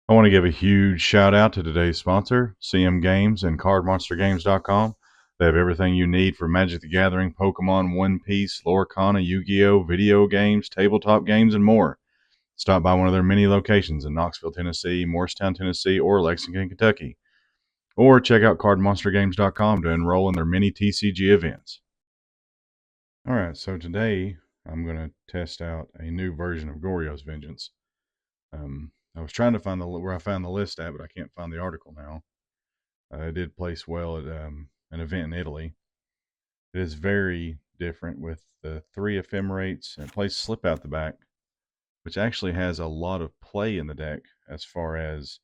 I want to give a huge shout out to today's sponsor, CM Games and CardMonsterGames.com. They have everything you need for Magic the Gathering, Pokemon, One Piece, Lorcana, Yu-Gi-Oh, video games, tabletop games, and more. Stop by one of their many locations in Knoxville, Tennessee, Morristown, Tennessee, or Lexington, Kentucky. Or check out CardMonsterGames.com to enroll in their many TCG events. All right, so today I'm going to test out a new version of Goryo's Vengeance. I was trying to find where I found the list at, but I can't find the article now. It did place well at an event in Italy. It is very different with the 3 ephemerates and it plays Slip out the back, which actually has a lot of play in the deck as far as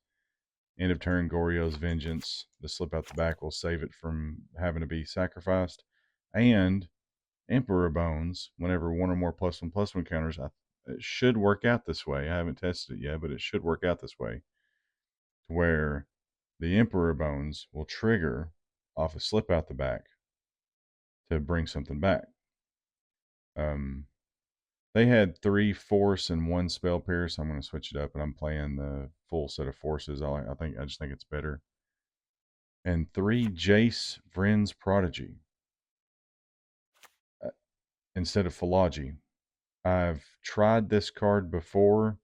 end of turn Goryo's Vengeance. The Slip out the back will save it from having to be sacrificed, and Emperor Bones, whenever one or more +1/+1 counters, it should work out this way. I haven't tested it yet, but it should work out this way, to where the Emperor Bones will trigger off a Slip out the back to bring something back. They had 3 Force and 1 Spell Pierce. I'm going to switch it up, and I'm playing the full set of Forces. I just think it's better. And 3 Jace Vryn's Prodigy instead of Philology. I've tried this card before,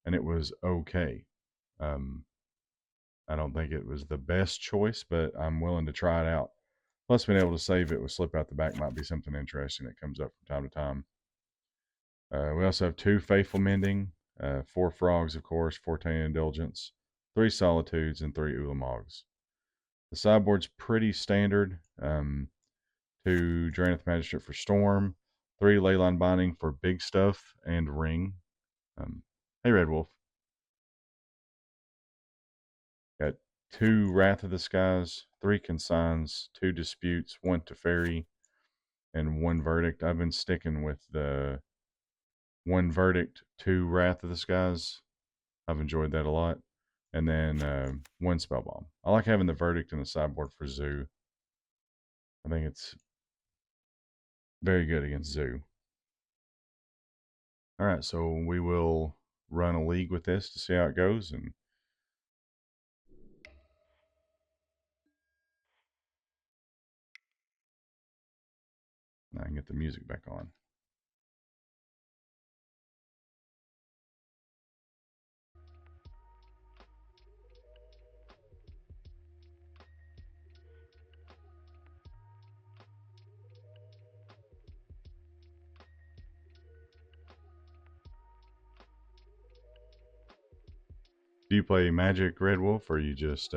and it was okay. I don't think it was the best choice, but I'm willing to try it out. Plus, being able to save it with Slip out the back might be something interesting that comes up from time to time. We also have 2 Faithful Mending, 4 Frogs, of course, 4 Tainted Indulgence, 3 Solitudes, and 3 Ulamogs. The sideboard's pretty standard. 2 Draenith Magistrate for Storm, 3 Leyline Binding for Big Stuff and Ring. Hey, Red Wolf. Got 2 Wrath of the Skies, 3 Consigns, 2 Disputes, 1 Teferi, and 1 Verdict. I've been sticking with the 1 Verdict, 2 Wrath of the Skies. I've enjoyed that a lot. And then 1 Spell Bomb. I like having the Verdict in the sideboard for Zoo. I think it's very good against Zoo. All right, so we will run a league with this to see how it goes. And I can get the music back on. Do you play Magic, Red Wolf, or are you just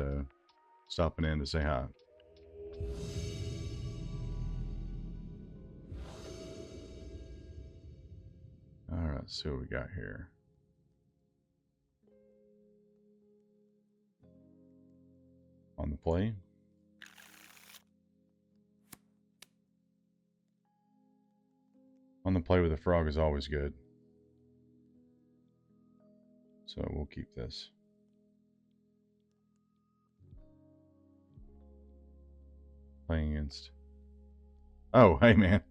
stopping in to say hi? All right, let's see what we got here. On the play. On the play with a frog is always good. So we'll keep this. Playing against. Oh, hey, man.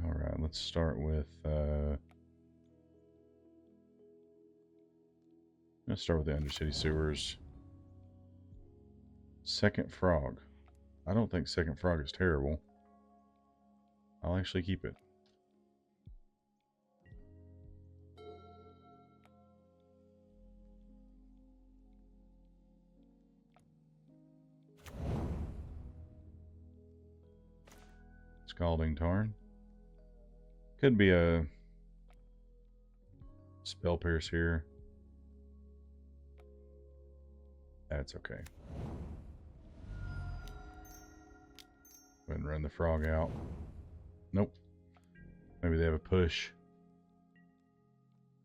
All right, let's start with. Let's start with the Undercity Sewers. Second Frog. I don't think Second Frog is terrible. I'll actually keep it. Scalding Tarn. Could be a Spell Pierce here. That's okay. Go ahead and run the frog out. Nope. Maybe they have a push.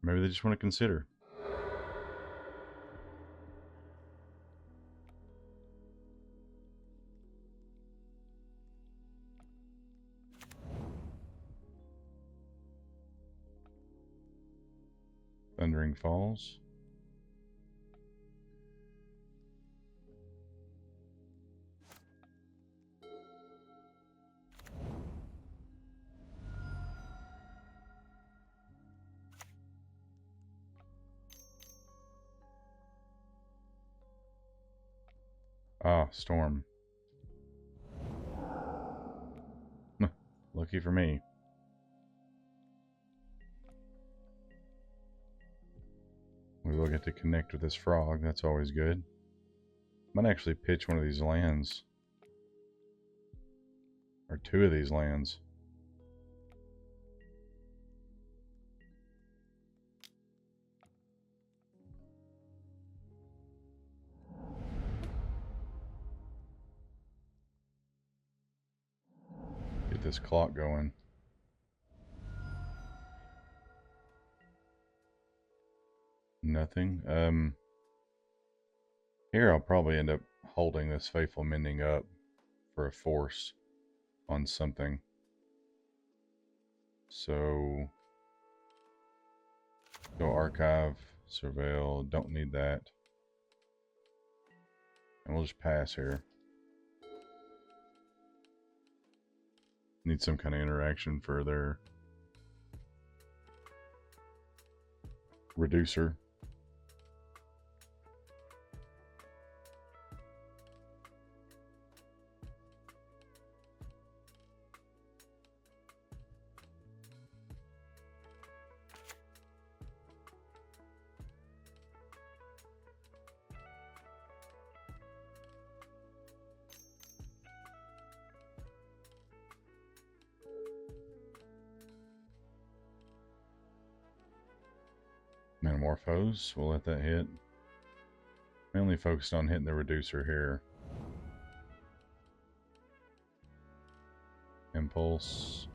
Maybe they just want to consider. Thundering Falls. Ah, storm. Lucky for me. We will get to connect with this frog. That's always good. Might actually pitch one of these lands. Or two of these lands. Get this clock going. Nothing. Here I'll probably end up holding this Faithful Mending up for a force on something. So go archive, surveil, don't need that. And we'll just pass here. Need some kind of interaction for their reducer. Metamorphose, we'll let that hit. Mainly focused on hitting the reducer here. Impulse.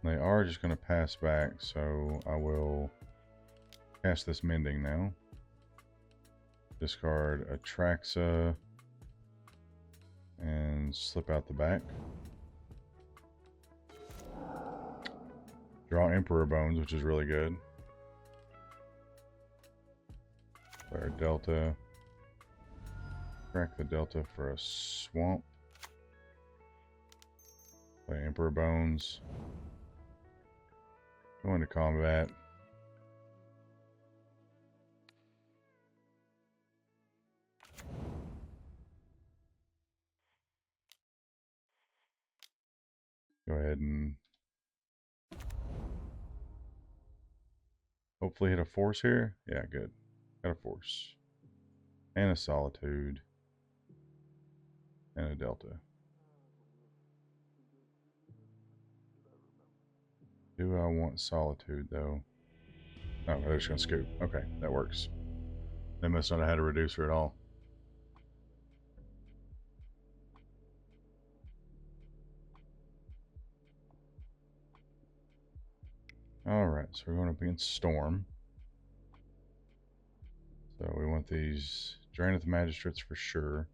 They are just going to pass back, so I will cast this Mending now. Discard Atraxa and slip out the back. Draw Emperor Bones, which is really good. Play our Delta. Crack the Delta for a swamp. Play Emperor Bones. Go into combat. Go ahead and hopefully hit a force here. Yeah, good. Got a force. And a solitude. And a delta. Do I want solitude though? Oh, they're just gonna scoop. Okay, that works. They must not have had a reducer at all. Alright, so we're going up against Storm. So we want these Drain of the Magistrates for sure.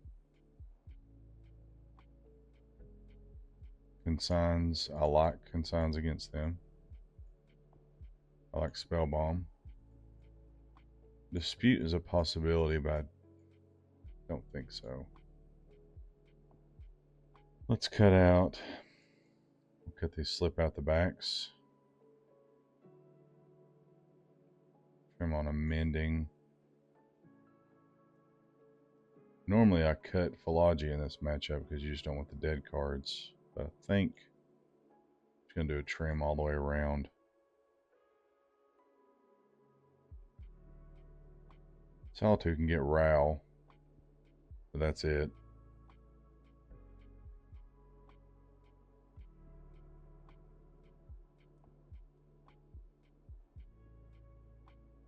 Consigns, I like consigns against them. I like Spell Bomb. Dispute is a possibility, but I don't think so. Let's cut out. We'll cut these slip out the backs. Trim on a Mending. Normally I cut Philology in this matchup because you just don't want the dead cards. But I think I'm just going to do a trim all the way around. Solitude can get Row, but that's it.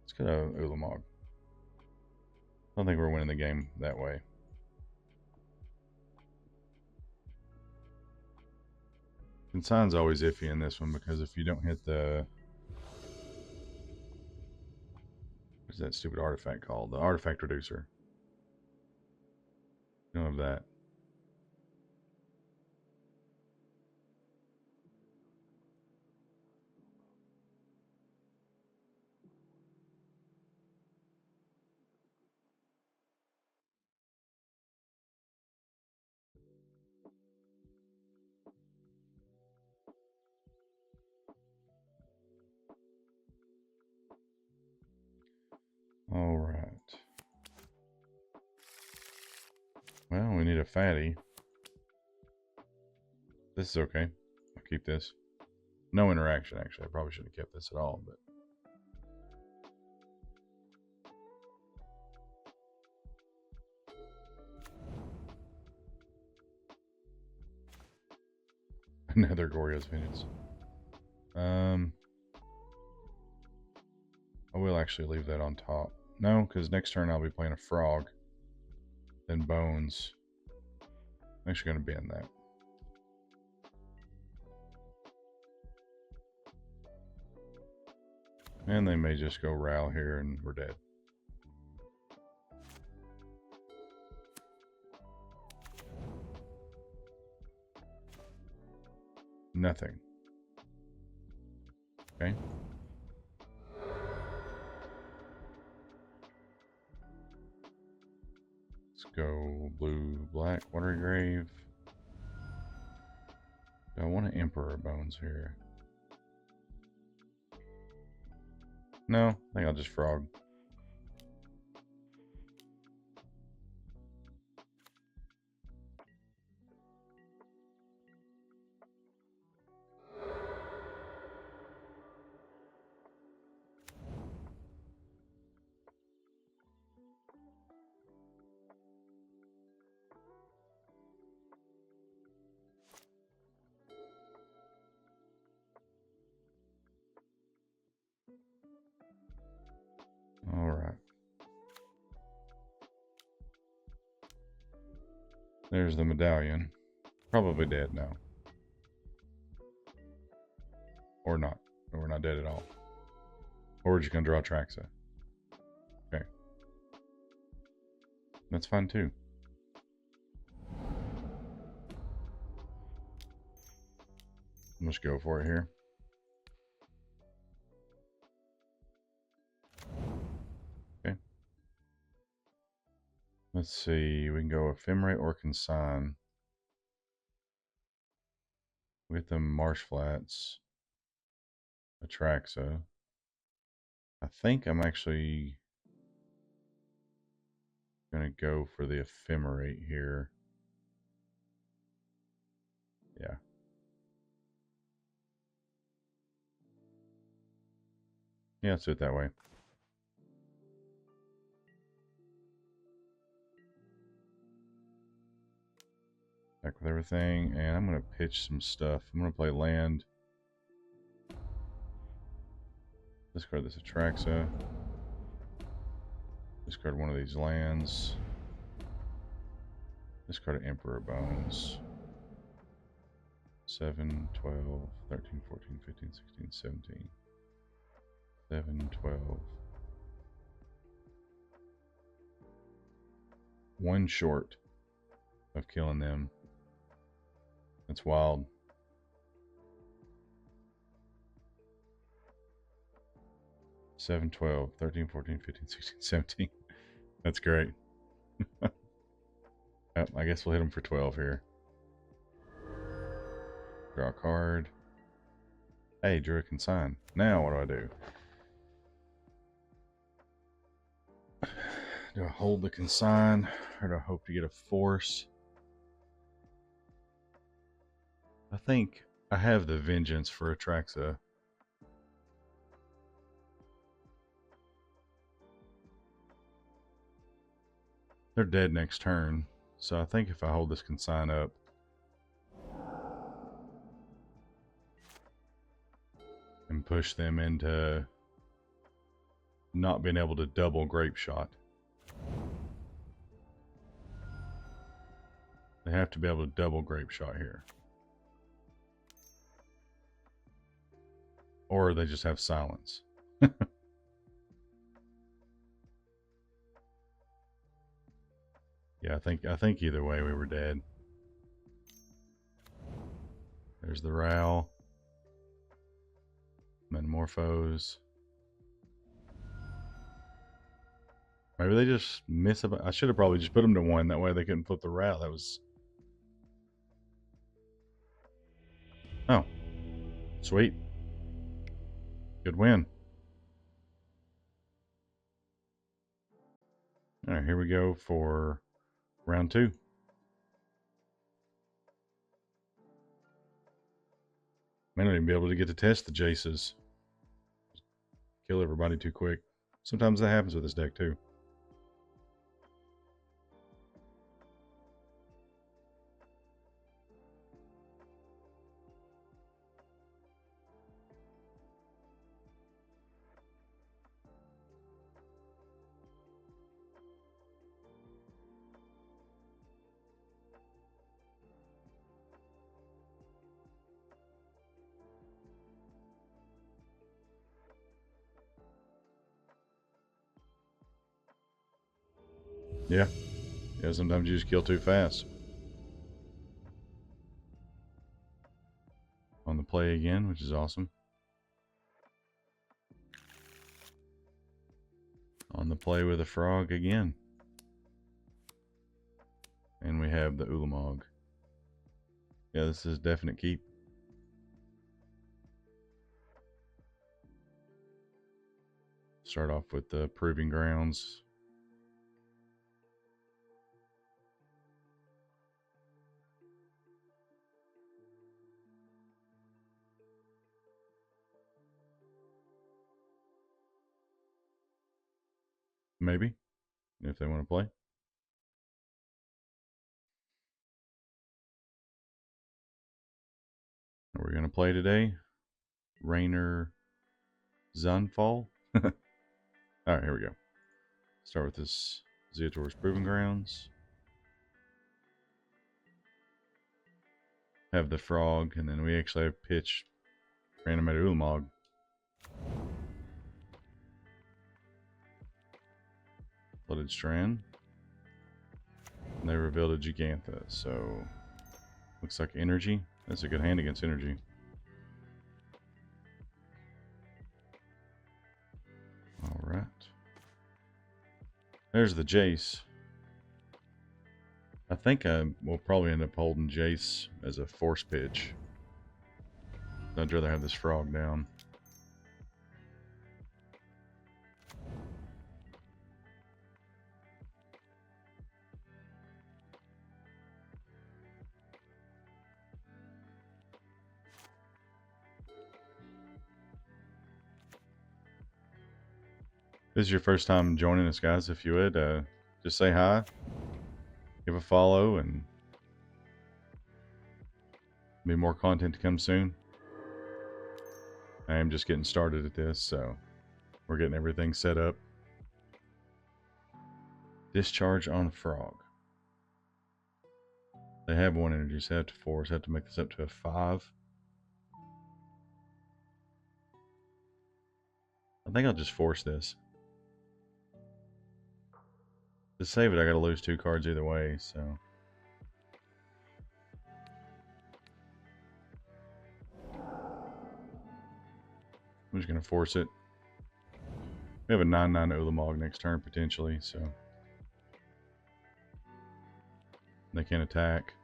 Let's get a Ulamog. I don't think we're winning the game that way. Consign's always iffy in this one because if you don't hit the... What's that stupid artifact called? The artifact reducer. You don't have that. need a fatty. This is okay. I'll keep this. No interaction, actually. I probably shouldn't have kept this at all, but... Another Goryo's Venus. I will actually leave that on top. No, because next turn I'll be playing a frog. Then bones. I'm actually going to bend that. And they may just go Ral here and we're dead. Nothing. Okay. Let's go blue, black, watery grave. Do I want to Emperor Bones here? No, I think I'll just frog. Alright. There's the medallion. Probably dead now. Or not. Or we're not dead at all. Or we're just going to draw Traxa. Okay. That's fine too. Let's go for it here. Okay. Let's see. We can go Ephemerate or Consign. With the Marsh Flats. Atraxa. I think I'm actually going to go for the Ephemerate here. Yeah. Yeah, let's do it that way. Back with everything, and I'm going to pitch some stuff. I'm going to play land. Discard this Atraxa. Discard one of these lands. Discard an Emperor Bones. 7, 12, 13, 14, 15, 16, 17. 7, 12. One short of killing them. That's wild. Seven, 12, 13, 14, 15, 16, 17. That's great. Yep, I guess we'll hit them for 12 here. Draw a card. Hey, drew a consign. Now what do I do? Do I hold the consign, or do I hope to get a force? I think I have the vengeance for Atraxa. They're dead next turn, so I think if I hold this consign up, and push them into not being able to double Grape Shot. They have to be able to double Grape Shot here. Or they just have silence. Yeah, I think either way we were dead. There's the Ral. Metamorphose. Maybe they just miss about. I should have probably just put them to 1. That way they couldn't flip the Ral. That was. Oh. Sweet. Good win. Alright, here we go for round 2. May not even be able to get to test the Jaces. Kill everybody too quick. Sometimes that happens with this deck too. Yeah. Yeah, sometimes you just kill too fast. On the play again, which is awesome. On the play with a frog again. And we have the Ulamog. Yeah, this is definite keep. Start off with the Proving Grounds. Maybe, if they want to play. We're going to play today Rainer Zunfall. Alright, here we go. Start with this Zeator's Proving Grounds. Have the frog, and then we actually have pitch Reanimated Ulamog. Flooded Strand. And they revealed a Gigantha, so looks like energy. That's a good hand against energy. Alright. There's the Jace. I think I will probably end up holding Jace as a force pitch. I'd rather have this frog down. This is your first time joining us, guys. If you would, just say hi, give a follow, and be more content to come soon. I am just getting started at this, so we're getting everything set up. Discharge on frog. They have one energy, so they have to force. I have to make this up to a 5. I think I'll just force this. To save it, I gotta lose 2 cards either way, so. I'm just gonna force it. We have a 9/9 Ulamog next turn, potentially, so. They can't attack.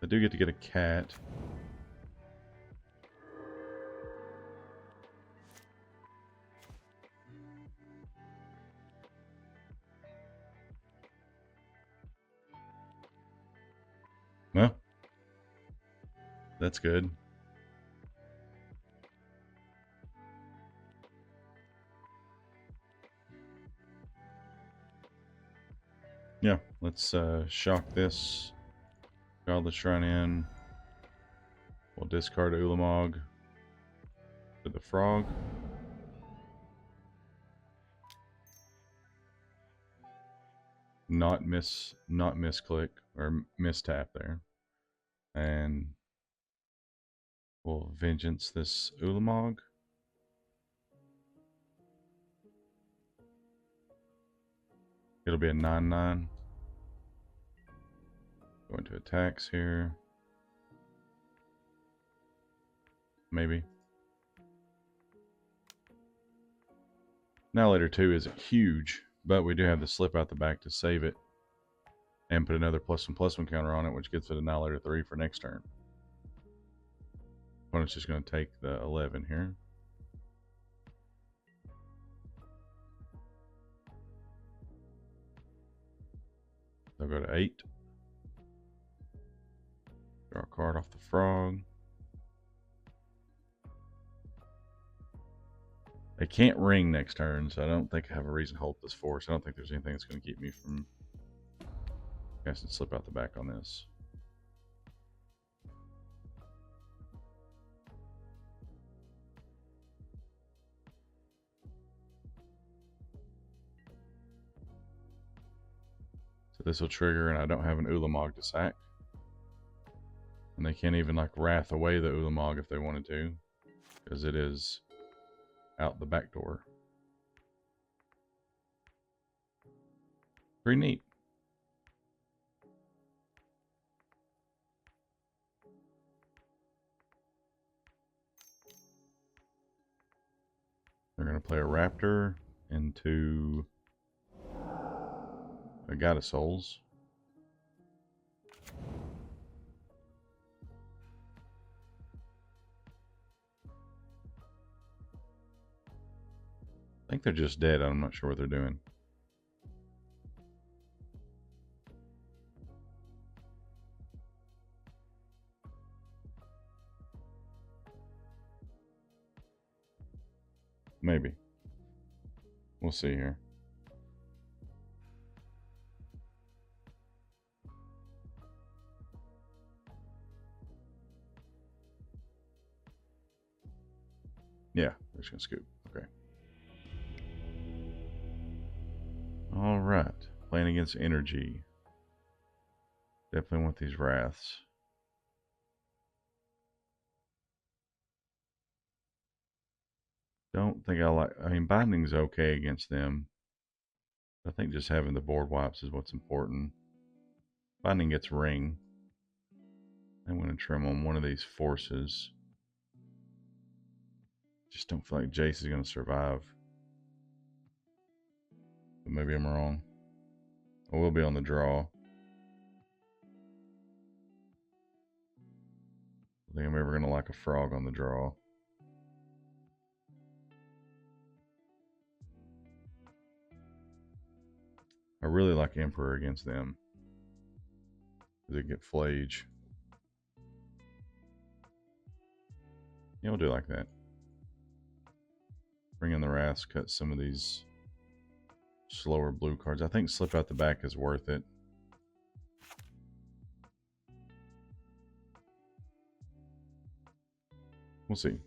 I do get to get a cat. Well, that's good. Yeah, let's shock this. Godless Shrine in. We'll discard Ulamog for the frog. Not misclick or mistap there. And we'll vengeance this Ulamog. It'll be a 9/9. Go into attacks here. Maybe. Annihilator 2 isn't huge, but we do have the slip out the back to save it. And put another +1/+1 counter on it, which gets it Annihilator 3 for next turn. Opponent's just going to take the 11 here. They'll go to 8. Draw a card off the frog. can't ring next turn, so I don't think I have a reason to hold this force. I don't think there's anything that's going to keep me from casting Slip out the back on this. So this will trigger, and I don't have an Ulamog to sack. And they can't even like wrath away the Ulamog if they wanted to, because it is out the back door. Pretty neat. They're going to play a Raptor into a God of Souls. I think they're just dead. I'm not sure what they're doing. Maybe. We'll see here. Yeah, they're just going to scoop. Okay. All right. Playing against energy. Definitely want these wraths. Don't think I like... I mean, binding's okay against them. I think just having the board wipes is what's important. Binding gets ring. I'm going to trim on one of these forces. Just don't feel like Jace is going to survive. But maybe I'm wrong. I will be on the draw. I think I'm ever going to like a frog on the draw. I really like Emperor against them. They get Flage. Yeah, we'll do like that. Bring in the Wraths, cut some of these slower blue cards. I think Slip out the back is worth it. We'll see.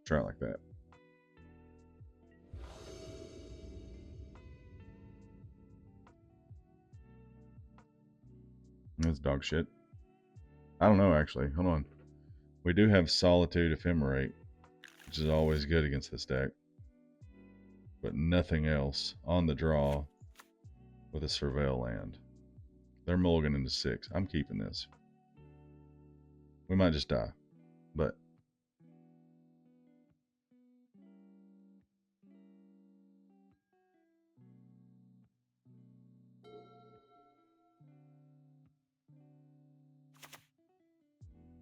Try it like that. That's dog shit. I don't know, actually. Hold on. We do have Solitude Ephemerate, which is always good against this deck. But nothing else on the draw with a Surveil land. They're mulligan into 6. I'm keeping this. We might just die, but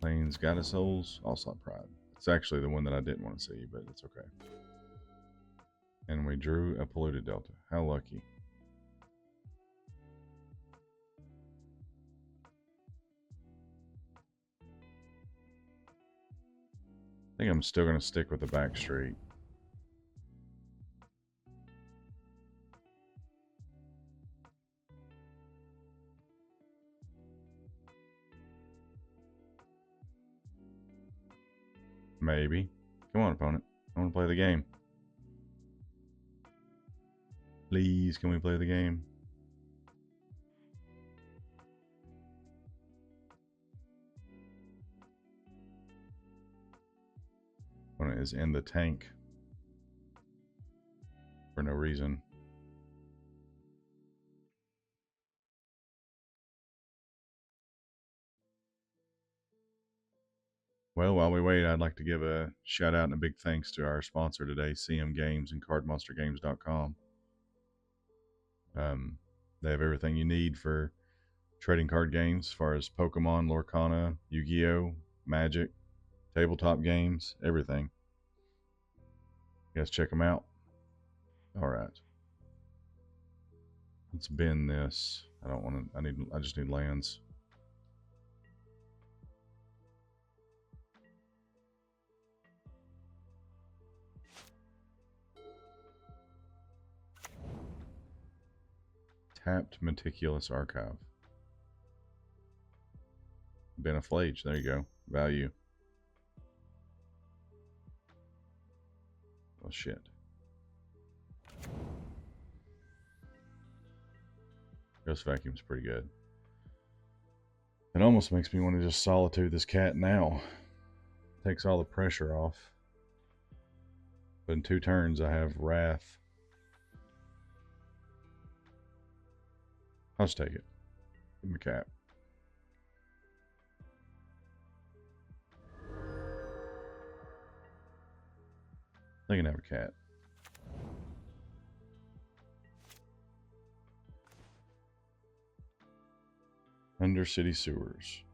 Plains God of Souls, Onslaught Pride. It's actually the one that I didn't want to see, but it's okay. And we drew a Polluted Delta. How lucky. I think I'm still going to stick with the back street. Maybe. Come on, opponent. I want to play the game. Please, can we play the game? Opponent is in the tank for no reason. Well, while we wait, I'd like to give a shout out and a big thanks to our sponsor today, CM Games and CardMonsterGames.com. They have everything you need for trading card games as far as Pokemon, Lorcana, Yu-Gi-Oh, Magic, tabletop games, everything. You guys check them out. All right. Let's bend this. I don't want to, I just need lands. Tapped Meticulous Archive. Beneflage, there you go. Value. Oh shit. Ghost Vacuum's pretty good. It almost makes me want to just solitude this cat now. Takes all the pressure off. But in 2 turns I have Wrath. I'll just take it. Give him a cat. They can have a cat. Undercity Sewers.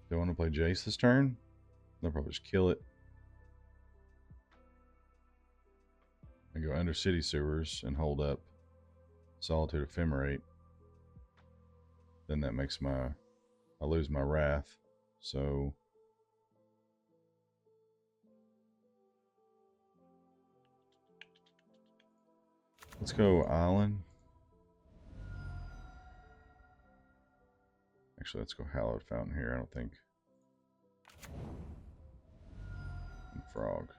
Do I want to play Jace this turn? They'll probably just kill it. I go Undercity Sewers and hold up Solitude Ephemerate. Then that makes I lose my Wrath. So let's go Island. Actually, let's go Hallowed Fountain here. I don't think. And Frog.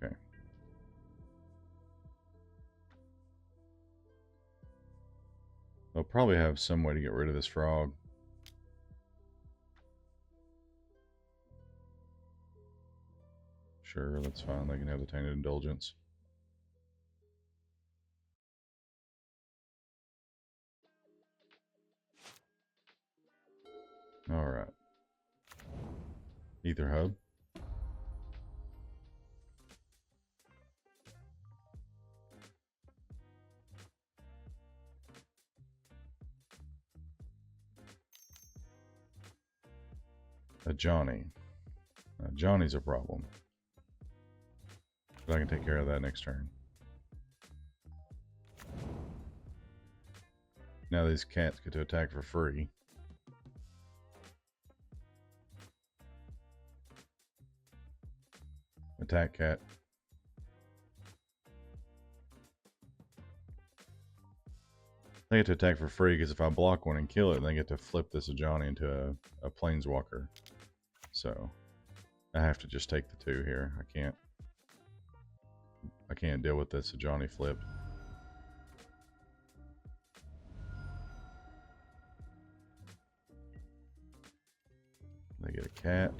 Okay. They'll probably have some way to get rid of this frog. Sure, that's fine. They can have the Tainted Indulgence. Alright. Ether Hub. A Johnny. Johnny's a problem. But I can take care of that next turn. Now these cats get to attack for free. Attack cat. They get to attack for free because if I block one and kill it, they get to flip this Ajani into a Planeswalker. So I have to just take the 2 here. I can't deal with this Ajani flip. They get a cat.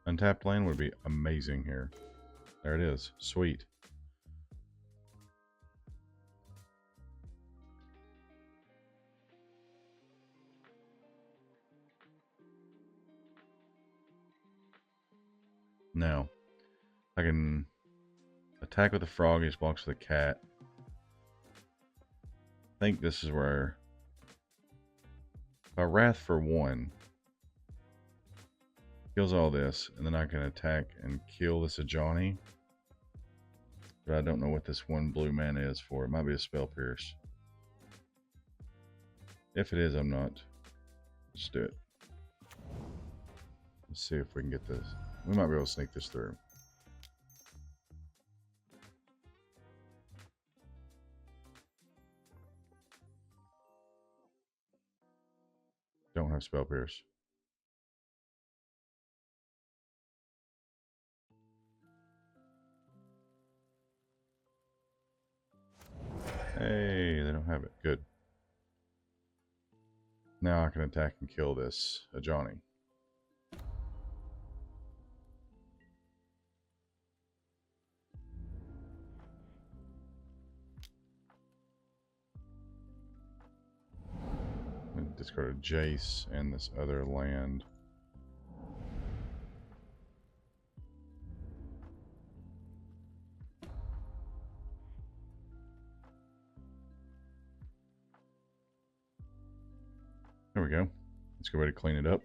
Untapped land would be amazing here. There it is. Sweet. Now, I can attack with the frog, he blocks with the cat. I think this is where if I Wrath for 1, kills all this, and then I can attack and kill this Ajani. But I don't know what this 1 blue mana is for. It might be a Spell Pierce. If it is, I'm not. Let's do it. Let's see if we can get this. We might be able to sneak this through. Don't have Spell Pierce. Hey, they don't have it. Good. Now I can attack and kill this Ajani. Discard a Jace and this other land. There we go. Let's go ahead and clean it up.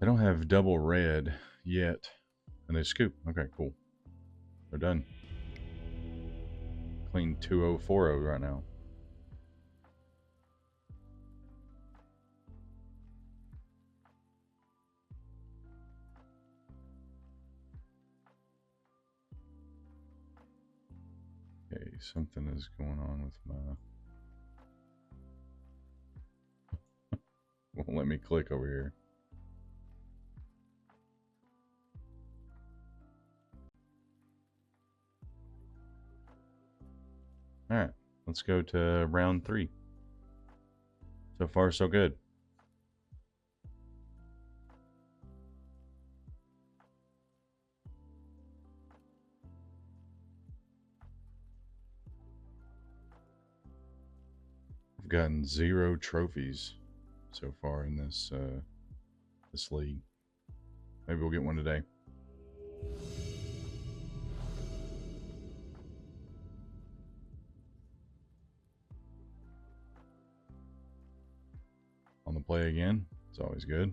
I don't have double red yet. And they scoop. Okay, cool. They're done. Clean 2040 right now. Okay, something is going on with my... Won't let me click over here. Alright, let's go to round 3. So far, so good. I've gotten 0 trophies so far in this this league. Maybe we'll get one today. On the play again. It's always good.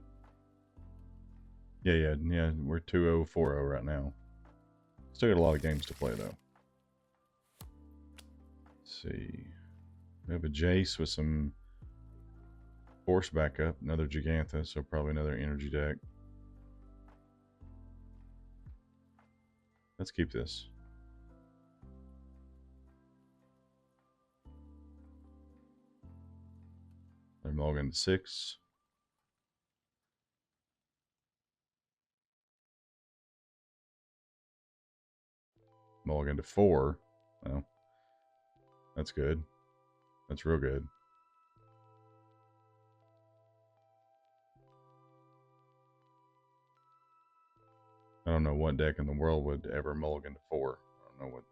Yeah. We're 2040 right now. Still got a lot of games to play though. Let's see. We have a Jace with some force backup. Another Gigantha, so probably another energy deck. Let's keep this. I'm logging to 6. Mulligan to 4. Well, that's good. That's real good. I don't know what deck in the world would ever mulligan to 4. I don't know what.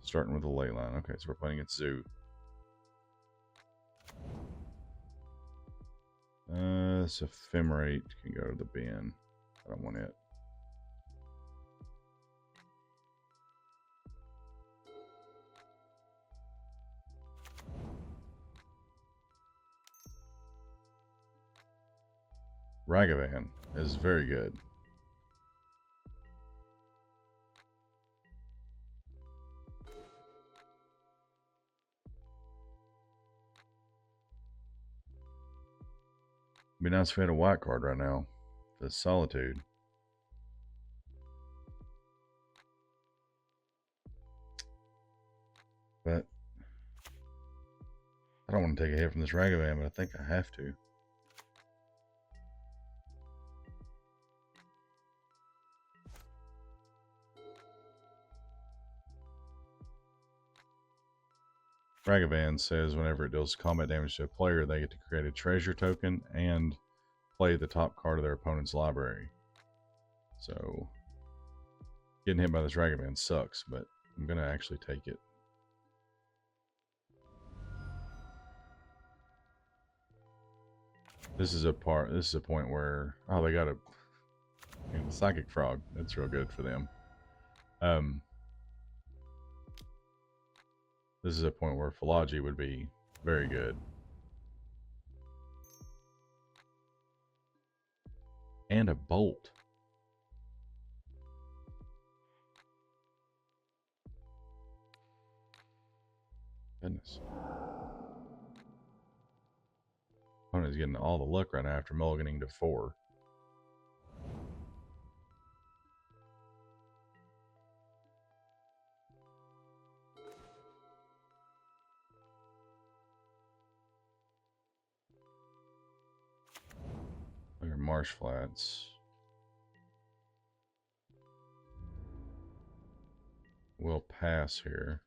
Starting with a ley line. Okay, so we're playing against Zoo. This Ephemerate can go to the bin. I don't want it. Ragavan is very good. It'd be nice if we had a white card right now. That's Solitude. But I don't want to take a hit from this Ragavan, but I think I have to. Ragavan says whenever it deals combat damage to a player, they get to create a treasure token and play the top card of their opponent's library. So getting hit by this Ragavan sucks, but I'm gonna actually take it. This is a point where they got a Psychic Frog. That's real good for them. This is a point where Philology would be very good. And a Bolt. Goodness. Opponent's getting all the luck right now after mulliganing to 4. Look at Marsh Flats. We'll pass here.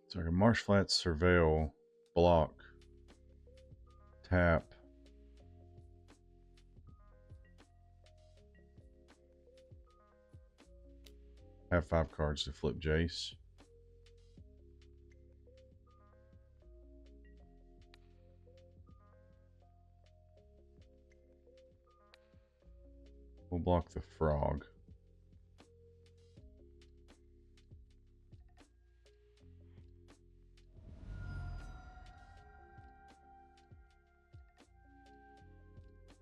So I can Marsh Flats, Surveil, block, tap. Have 5 cards to flip Jace. We'll block the frog.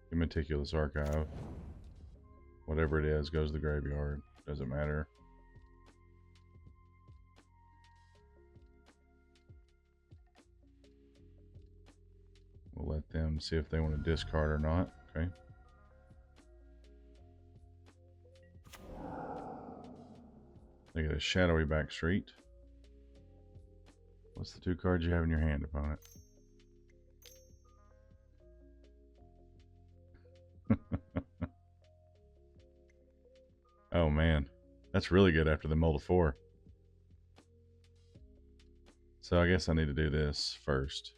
The Meticulous Archive. Whatever it is goes to the graveyard. Doesn't matter. We'll let them see if they want to discard or not. Okay. They get a Shadowy Backstreet. What's the 2 cards you have in your hand, opponent? Oh man, that's really good after the mull to 4. So I guess I need to do this first.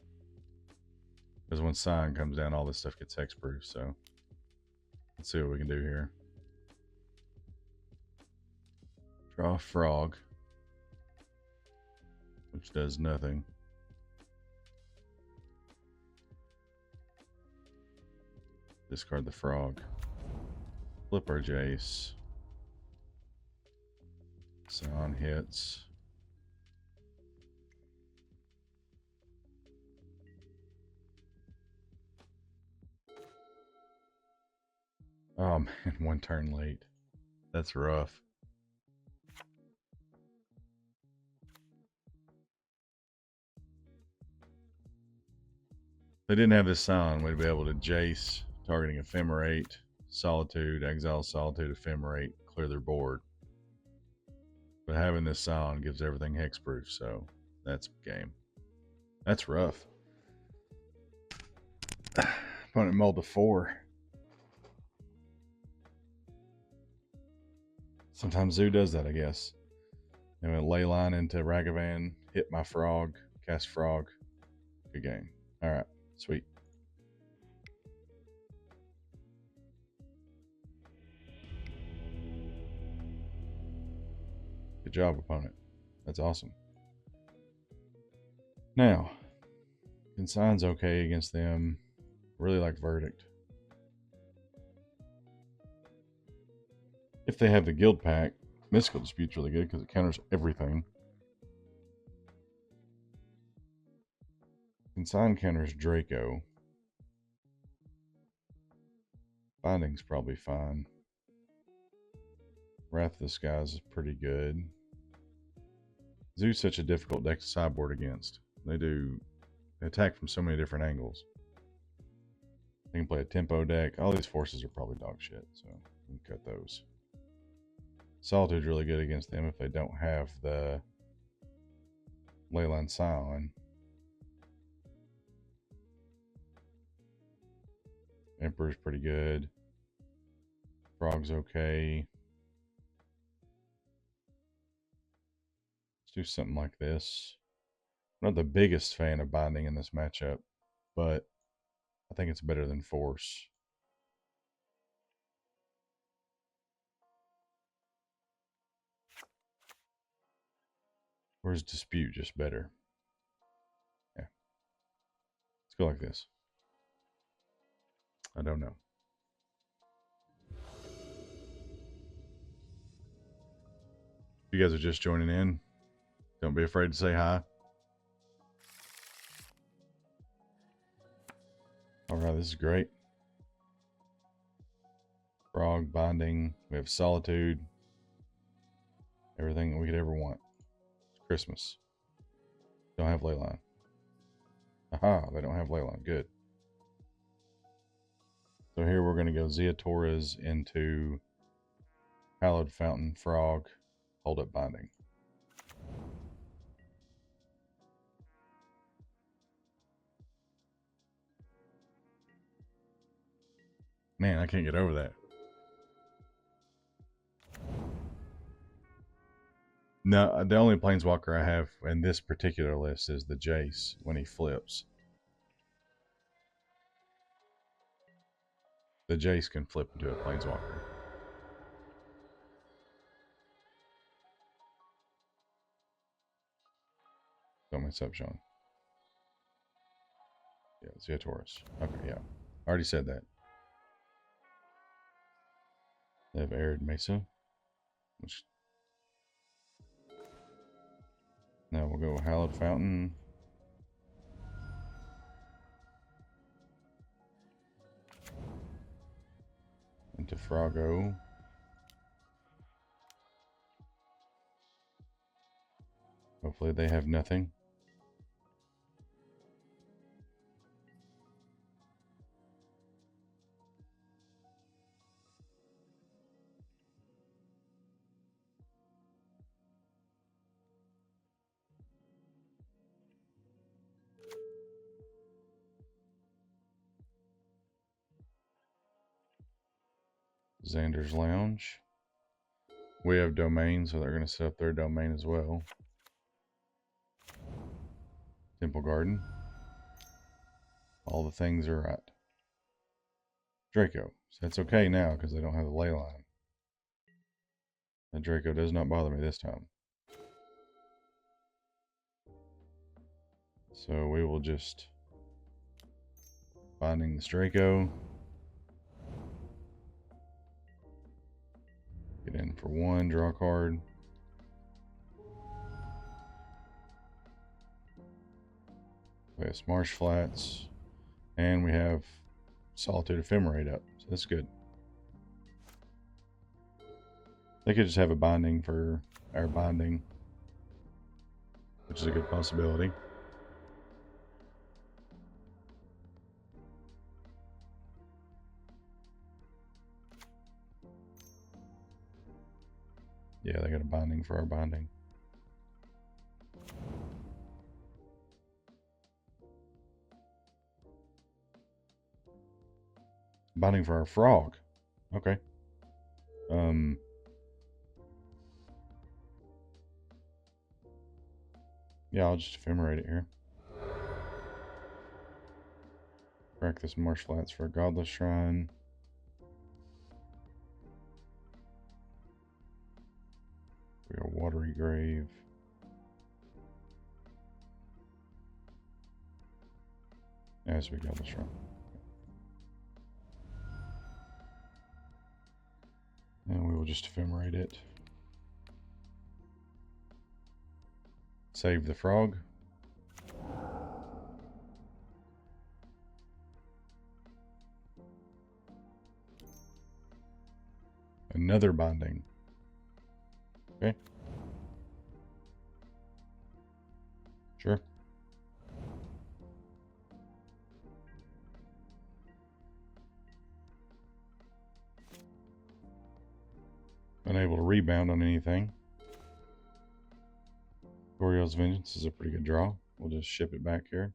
Because when Sign comes down, all this stuff gets hexproof, so let's see what we can do here. Draw a Frog, which does nothing. Discard the Frog. Flip our Jace. Sign hits. Oh man, 1 turn late. That's rough. If they didn't have this Sign, we'd be able to Jace, targeting Ephemerate, Solitude, exile Solitude, Ephemerate, clear their board. But having this Sign gives everything hexproof, so that's game. That's rough. Opponent mulled to 4. Sometimes Zoo does that, I guess. And went Leyline into Ragavan, hit my Frog, cast Frog. Good game. Alright, sweet. Good job, opponent. That's awesome. Now, Consign's okay against them. Really like Verdict. If they have the Guild Pack, Mystical Dispute's really good because it counters everything. Consign counters Draco. Binding's probably fine. Wrath of the Skies is pretty good. Zoo's such a difficult deck to sideboard against. They attack from so many different angles. They can play a tempo deck. All these forces are probably dog shit, so we can cut those. Solitude's really good against them if they don't have the Leyline Scion. Emperor's pretty good. Frog's okay. Let's do something like this. I'm not the biggest fan of Binding in this matchup, but I think it's better than Force. Or is Dispute just better? Yeah. Let's go like this. I don't know. If you guys are just joining in, don't be afraid to say hi. Alright, this is great. Frog, Binding, we have Solitude. Everything we could ever want. It's Christmas. Don't have Leyline. Aha, they don't have Leyline. Good. So here we're going to go Zia Torres into Hallowed Fountain, Frog, Hold Up Binding. Man, I can't get over that. No, the only Planeswalker I have in this particular list is the Jace when he flips. The Jace can flip into a Planeswalker. Don't mess up, Sean. Yeah, Zia Taurus. Okay, yeah. I already said that. They have Arid Mesa. Which... Now we'll go Hallowed Fountain. into Froggo. Hopefully they have nothing. Xander's Lounge. We have domain, so they're going to set up their domain as well. Temple Garden. All the things are right. Draco. So that's okay now because they don't have the ley line. The Draco does not bother me this time. So we will just binding this Draco. Get in for one, draw a card. We have Marsh Flats. And we have Solitude Ephemerate up. So that's good. They could just have a binding for our binding, which is a good possibility. Yeah, they got a binding for our binding. Binding for our frog. Okay. Yeah, I'll just ephemerate it here. Crack this Marsh Flats for a Godless Shrine. We got Watery Grave. As we Godless Shrine. And we will just ephemerate it. Save the frog. Another binding. Okay. Sure. Unable to rebound on anything. Goryo's Vengeance is a pretty good draw. We'll just ship it back here.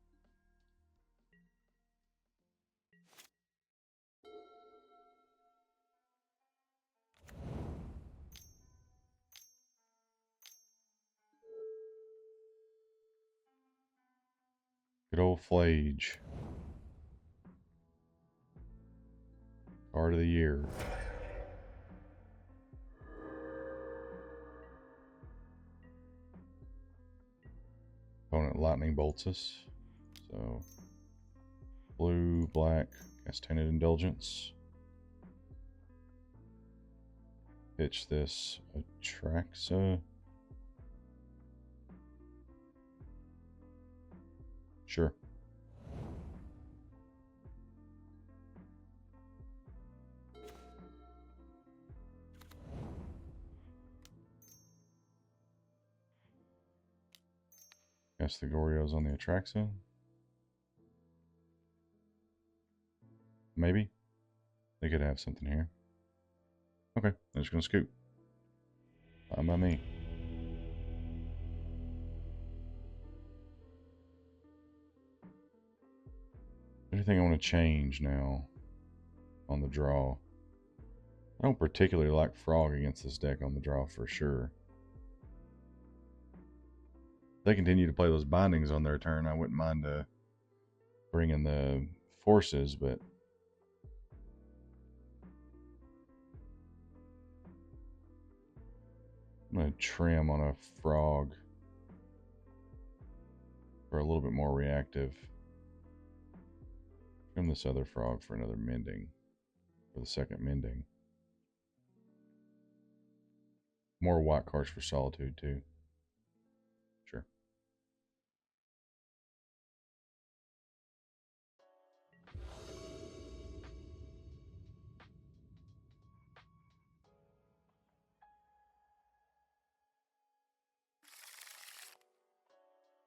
Good old Flage. Card of the year. Opponent lightning bolts us. So blue, black, cast Tainted Indulgence. Pitch this Atraxa. Sure. Guess the Goryos on the Atraxa. Maybe. They could have something here. Okay, I'm just gonna scoop. Fine by me. Anything I want to change now on the draw? I don't particularly like Frog against this deck on the draw for sure. If they continue to play those bindings on their turn, I wouldn't mind bringing the forces, but I'm going to trim on a Frog for a little bit more reactive. Trim this other Frog for another mending, for the second mending. More white cards for Solitude too. Sure.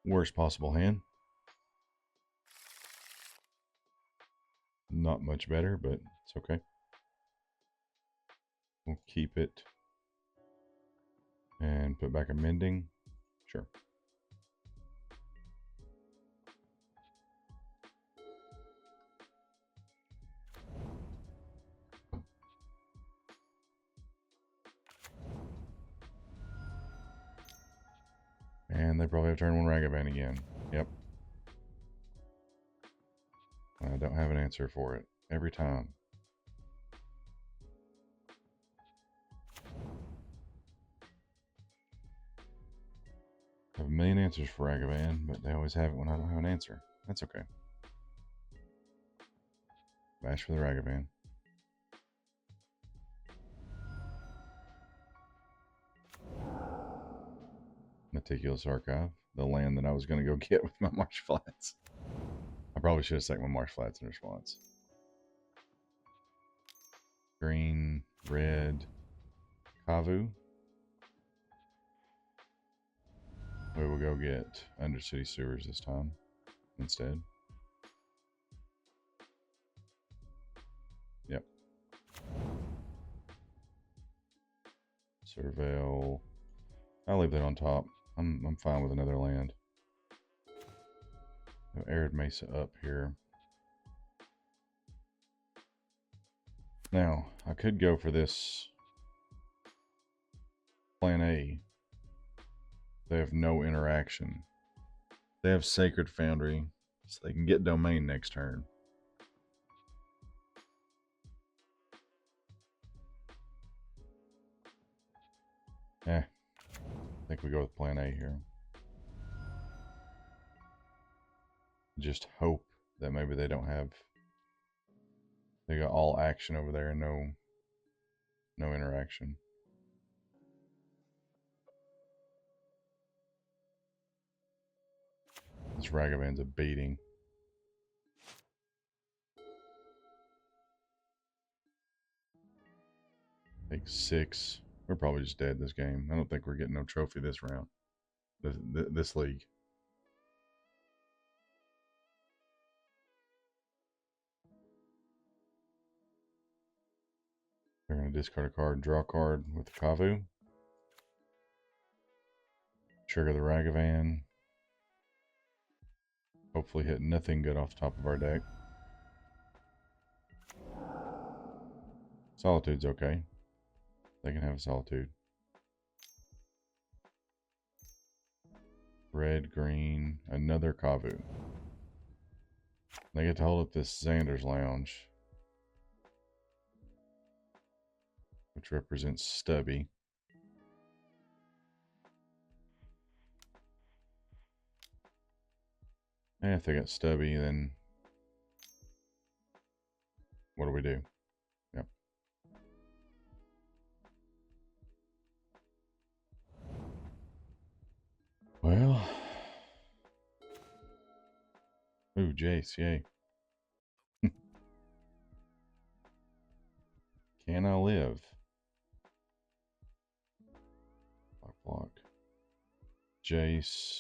Worst possible hand. Not much better, but it's okay. We'll keep it and put back a mending. Sure. And they probably have turn one Ragavan again. Yep. I don't have an answer for it every time. I have a million answers for Ragavan, but they always have it when I don't have an answer. That's okay. Bash for the Ragavan. Meticulous Archive, the land that I was going to go get with my Marsh Flats. I probably should have stuck my Marsh Flats in response. Green, red, Kavu. We will go get Undercity Sewers this time instead. Yep. Surveil. I'll leave that on top. I'm fine with another land. Arid Mesa up here. Now, I could go for this plan A. They have no interaction. They have Sacred Foundry, so they can get Domain next turn. I think we go with plan A here. Just hope that maybe they don't have... They got all action over there and no interaction. This Ragavan's a beating. Take 6. We're probably just dead this game. I don't think we're getting no trophy this round. This league. They're going to discard a card, draw a card with the Kavu. Trigger the Ragavan. Hopefully hit nothing good off the top of our deck. Solitude's okay. They can have a Solitude. Red, green, another Kavu. They get to hold up this Xander's Lounge, which represents Stubby. And if they got Stubby, then what do we do? Yep. Well. Ooh, Jace, yay. Can I live? Block. Jace.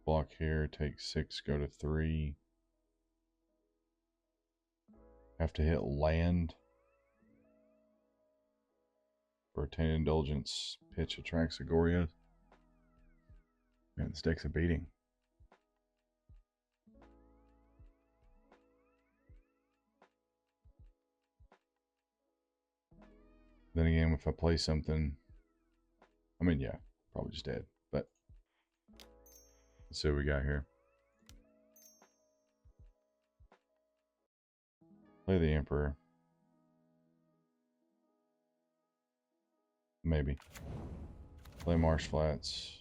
Block here, take 6, go to 3. Have to hit land. For Tainted Indulgence, pitch attracts a Goryo. Man, this deck's a beating. Then again, if I play something, I mean, yeah, probably just dead. But let's see what we got here. Play the Emperor. Maybe. Play Marsh Flats.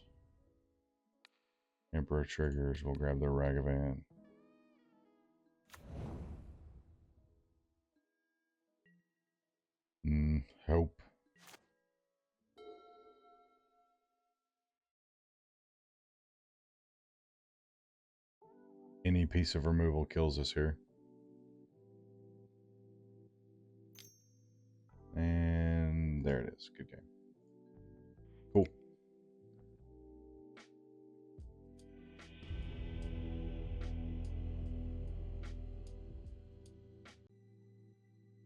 Emperor triggers. We'll grab the Ragavan. Hope. Any piece of removal kills us here. And there it is. Good game. Cool.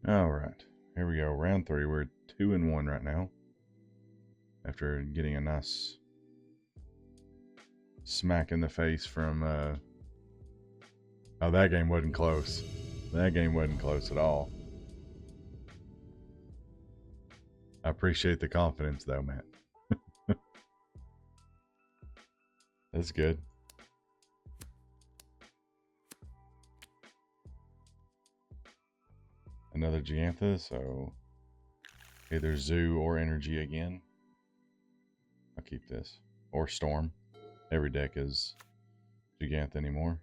All right, here we go. Round 3. We're 2-1 right now. After getting a nice smack in the face from, oh, that game wasn't close. That game wasn't close at all. I appreciate the confidence though, Matt. That's good. Another Gigantha, so either Zoo or Energy again. I'll keep this. Or Storm. Every deck is Gigantha anymore.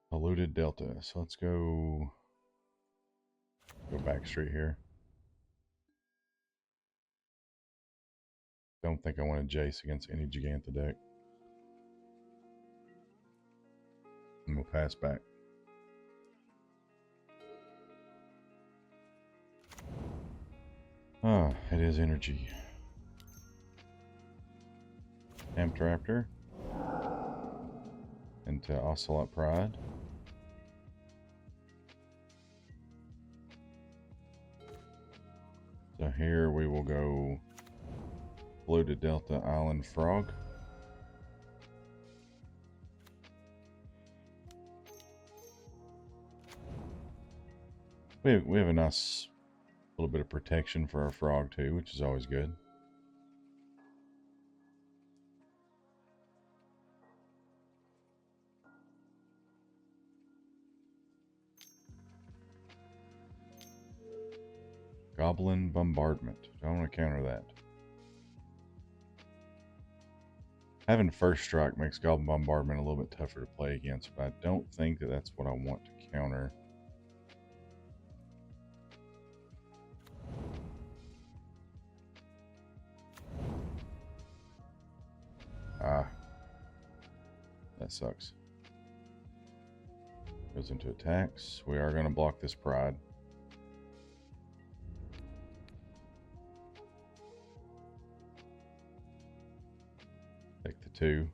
Polluted Delta. So let's go back straight here. Don't think I want a Jace against any Gigantha deck. And we'll pass back. Ah, it is Energy. Amtraptor. Into Ocelot Pride. So here we will go Polluted Delta Island Frog. We have a nice little bit of protection for our frog too, which is always good. Goblin Bombardment. I want to counter that. Having First Strike makes Goblin Bombardment a little bit tougher to play against, but I don't think that that's what I want to counter. Ah. That sucks. Goes into attacks. We are going to block this Pride. Take the 2.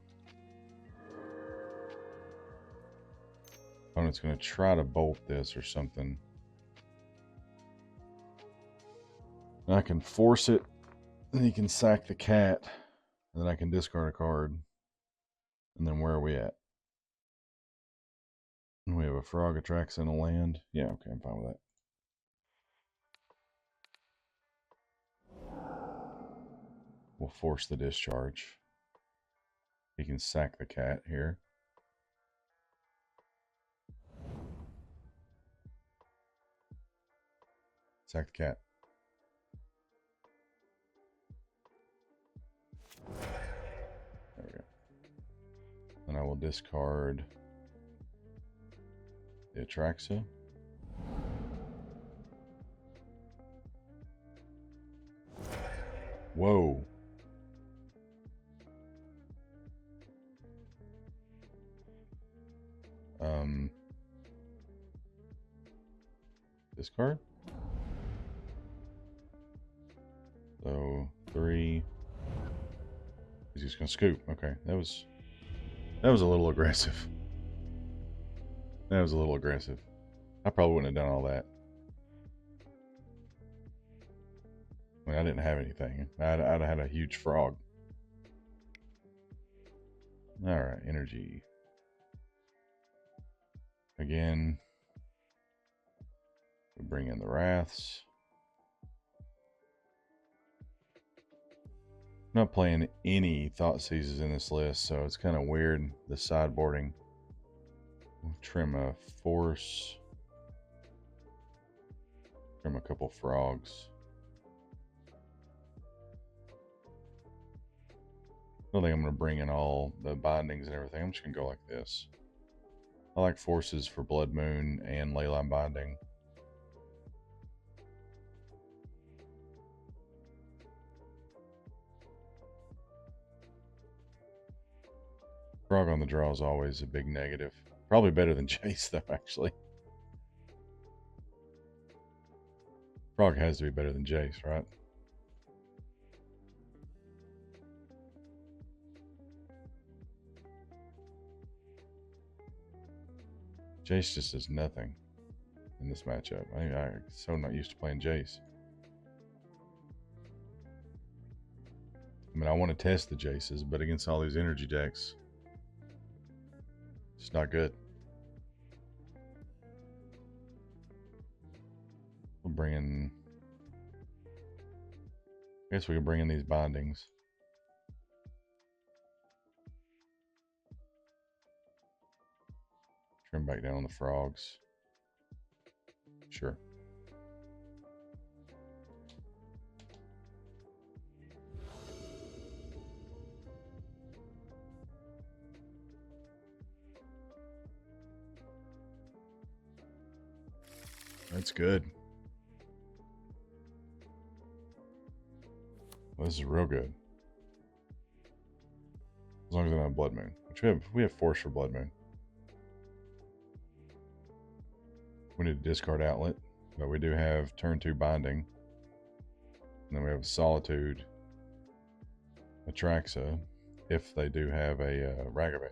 Opponent's going to try to bolt this or something. And I can force it, and he can sack the cat, and then I can discard a card. And then where are we at? We have a frog attracts in a land. Yeah, okay, I'm fine with that. We'll force the discharge. He can sack the cat here. Sack the cat. There we go. And I will discard the Atraxa. Whoa. Discard. So 3. He's just gonna scoop. Okay, that was a little aggressive. That was a little aggressive. I probably wouldn't have done all that. I mean, I didn't have anything. I'd have had a huge frog. All right, Energy. Again, we bring in the Wraths. I'm not playing any Thoughtseizes in this list, so it's kind of weird, the sideboarding. We'll trim a Force. Trim a couple Frogs. I don't think I'm going to bring in all the bindings and everything. I'm just going to go like this. I like Forces for Blood Moon and Leyline Binding. Frog on the draw is always a big negative. Probably better than Jace, though, actually. Frog has to be better than Jace, right? Jace just does nothing in this matchup. I'm so not used to playing Jace. I mean, I want to test the Jaces, but against all these energy decks, it's not good. We'll bring in... I guess we can bring in these bindings. Trim back down on the frogs. Sure. That's good. Well, this is real good. As long as I don't have Blood Moon. Which we have Force for Blood Moon. We need a discard outlet, but we do have turn 2 binding. And then we have Solitude, Atraxa, if they do have a Ragavan.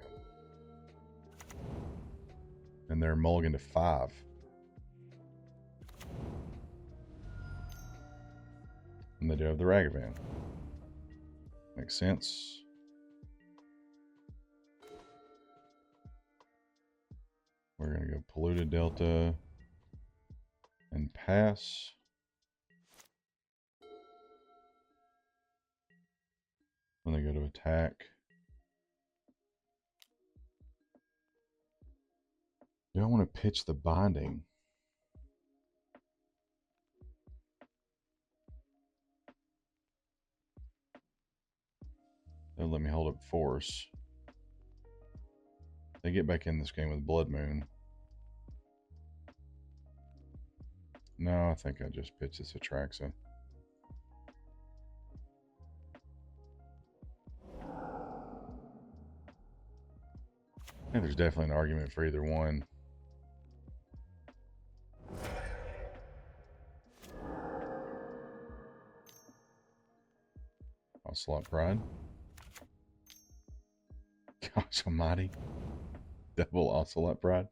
And they're mulligan to 5. And they do have the Ragavan. Makes sense. We're going to go Polluted Delta and pass. When they go to attack. Do I want to pitch the binding? They'll let me hold up Force. They get back in this game with Blood Moon. No, I think I just pitch this Atraxa. I think there's definitely an argument for either one. Ocelot Pride. Gosh almighty. Double Ocelot Pride.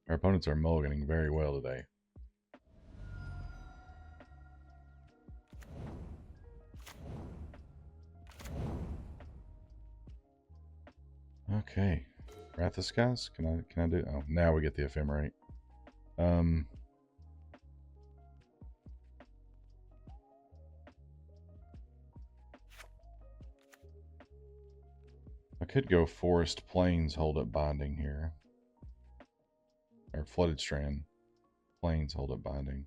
Our opponents are mulliganing very well today. Okay. Wrath of Skies? Can I do... Oh, now we get the Ephemerate. I could go Forest Plains hold up binding here. Or Flooded Strand. Plains hold up binding.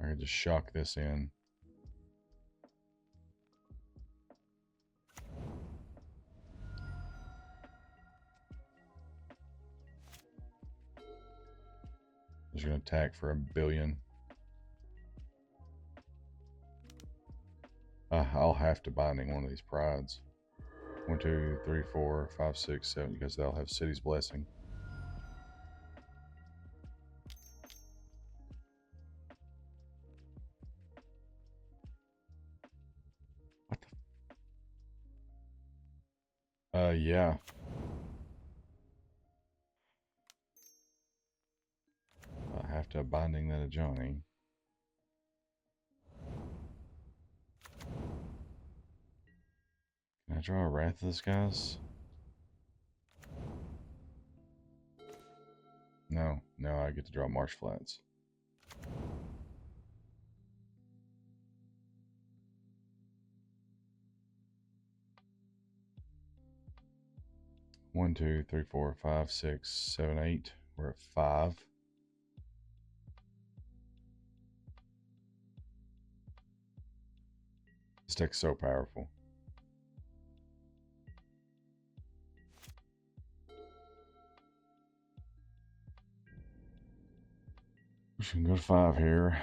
I could just shock this in. Just gonna attack for 1 billion. I'll have to binding one of these prides. 1, 2, 3, 4, 5, 6, 7, because they'll have City's Blessing. What the? Yeah. I have to binding that a Johnny. Can I draw a Wrath of the Skies? No, I get to draw Marsh Flats. One, 2, 3, 4, 5, 6, 7, 8. We're at 5. This deck's so powerful. We can go to 5 here.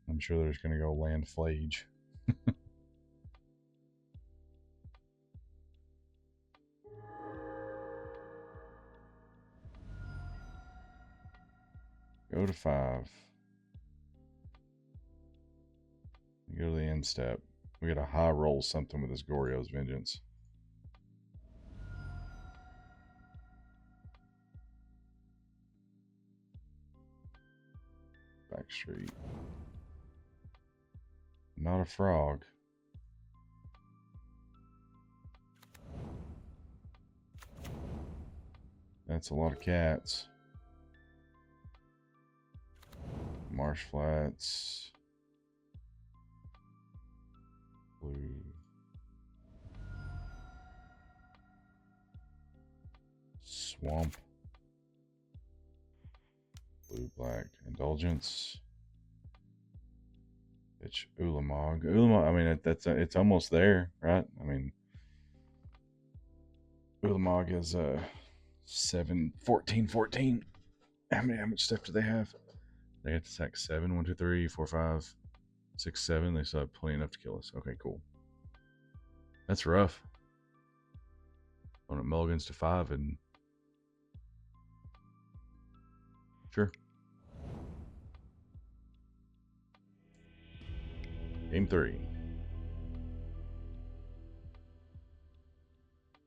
I'm sure there's going to go land Flage. Go to 5. Go to the end step. We got to high roll something with this Goryo's Vengeance. Backstreet. Not a frog. That's a lot of cats. Marsh Flats. Blue. Swamp. Blue, black. Indulgence. It's Ulamog. Ulamog, I mean, it's almost there, right? I mean, Ulamog is 14. How much stuff do they have? They have to sack 7. 1, 2, 3, 4, 5, 6, 7. They still have plenty enough to kill us. Okay, cool. That's rough. On a mulligans to 5 and sure. Game 3.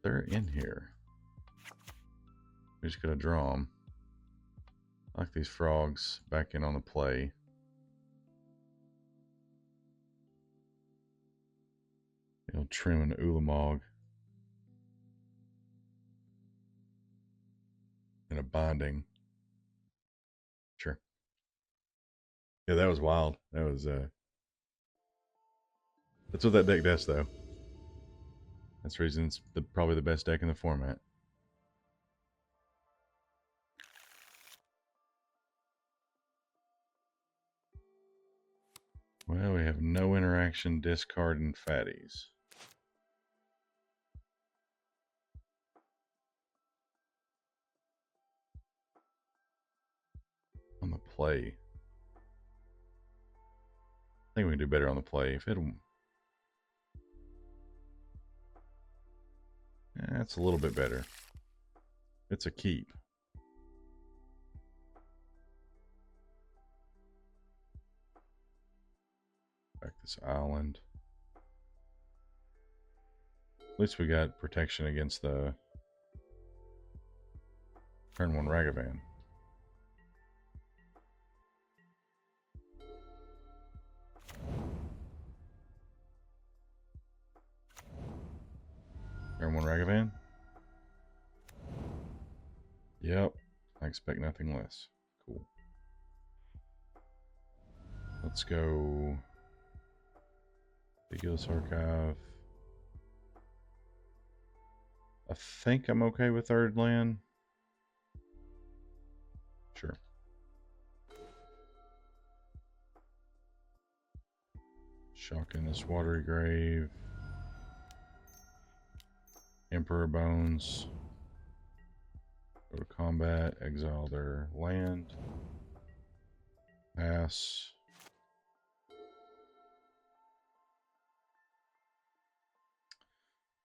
They're in here. We just gotta draw them. I like these frogs back in on the play. You know, trim an Ulamog. And a binding. Sure. Yeah, that was wild. That was that's what that deck does, though. That's the reason it's probably the best deck in the format. Well, we have no interaction, discard, and fatties. On the play. I think we can do better on the play. If it'll... That's a little bit better. It's a keep. Back this island. At least we got protection against the turn 1 Ragavan. Turn 1 Ragavan? Yep. I expect nothing less. Cool. Let's go. Ridiculous Archive. I think I'm okay with third land. Sure. Shock in this Watery Grave. Emperor Bones. Go to combat. Exile their land. Pass.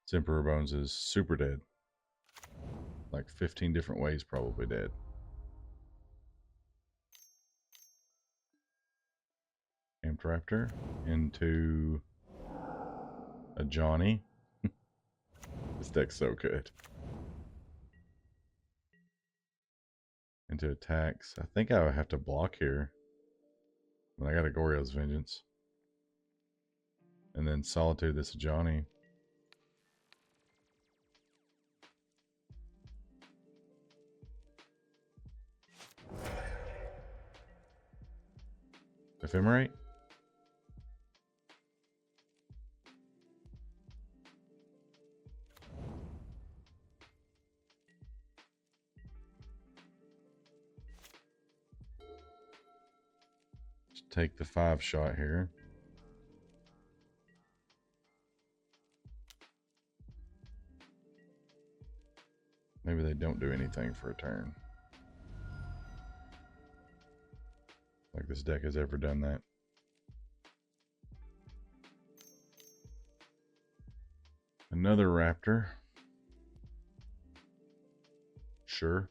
This Emperor Bones is super dead. Like 15 different ways probably dead. Amped Raptor into a Johnny. This deck's so good. Into attacks. I think I would have to block here. But I got a Goryo's Vengeance. And then Solitude this Johnny. Ephemerate? Just take the 5 shot here. Maybe they don't do anything for a turn. Like this deck has ever done that. Another Raptor. Sure.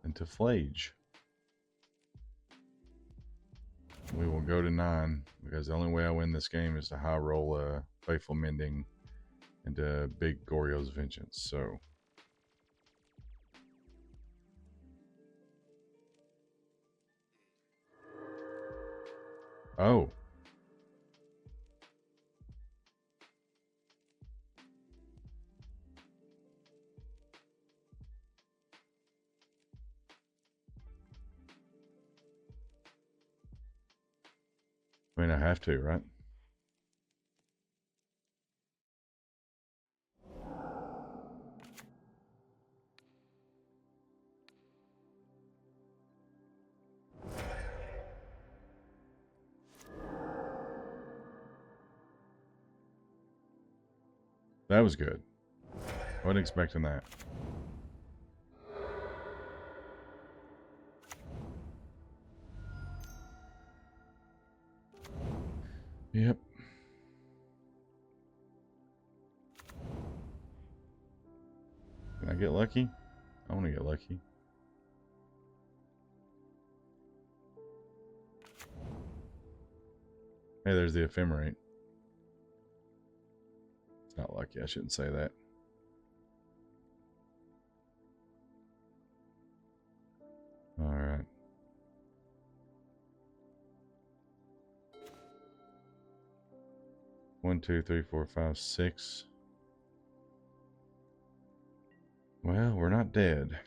Into Flage. We will go to 9 because the only way I win this game is to high roll a Faithful Mending into Big Goryo's Vengeance. So Oh. I mean, I have to, right? That was good. Wasn't expecting that. Yep. Can I get lucky? I want to get lucky. Hey, there's the ephemerate. It's not lucky. I shouldn't say that. All right. One, two, three, four, five, six. Well, we're not dead.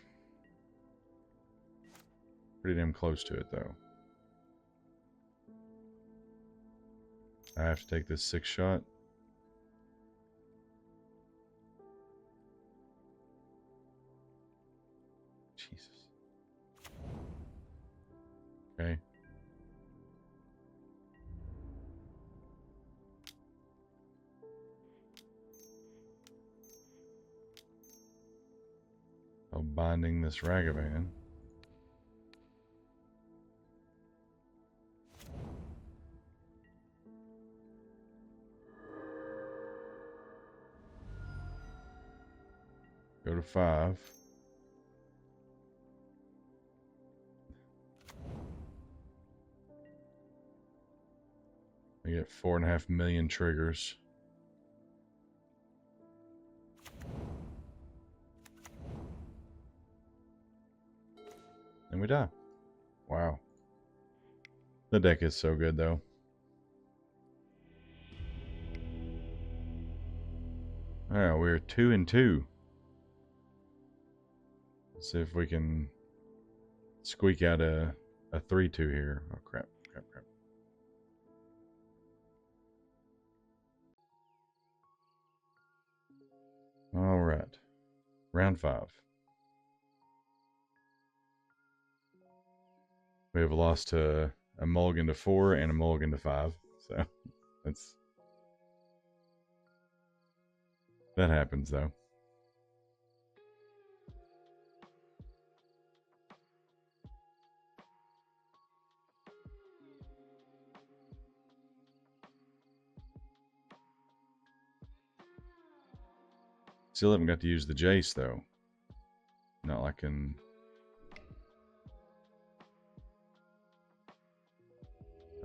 Pretty damn close to it, though. I have to take this 6-shot. Jesus. Okay. Oh, binding this Ragavan. Go to 5. I get 4.5 million triggers. And we die. Wow. The deck is so good, though. Alright, we're 2-2. Let's see if we can squeak out a 3-2 here. Oh, crap. Alright. Round 5. We have lost to a mulligan to 4 and a mulligan to 5. So, that happens, though. Still haven't got to use the Jace, though. Not like in...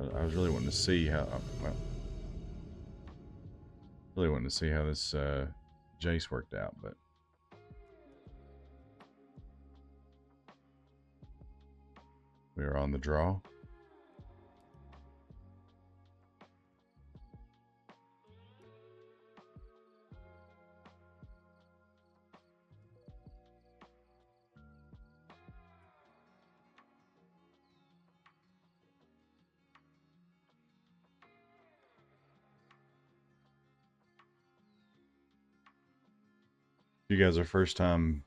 I was really wanting to see how... Well, really wanting to see how this Jace worked out, but... We are on the draw. If you guys are first time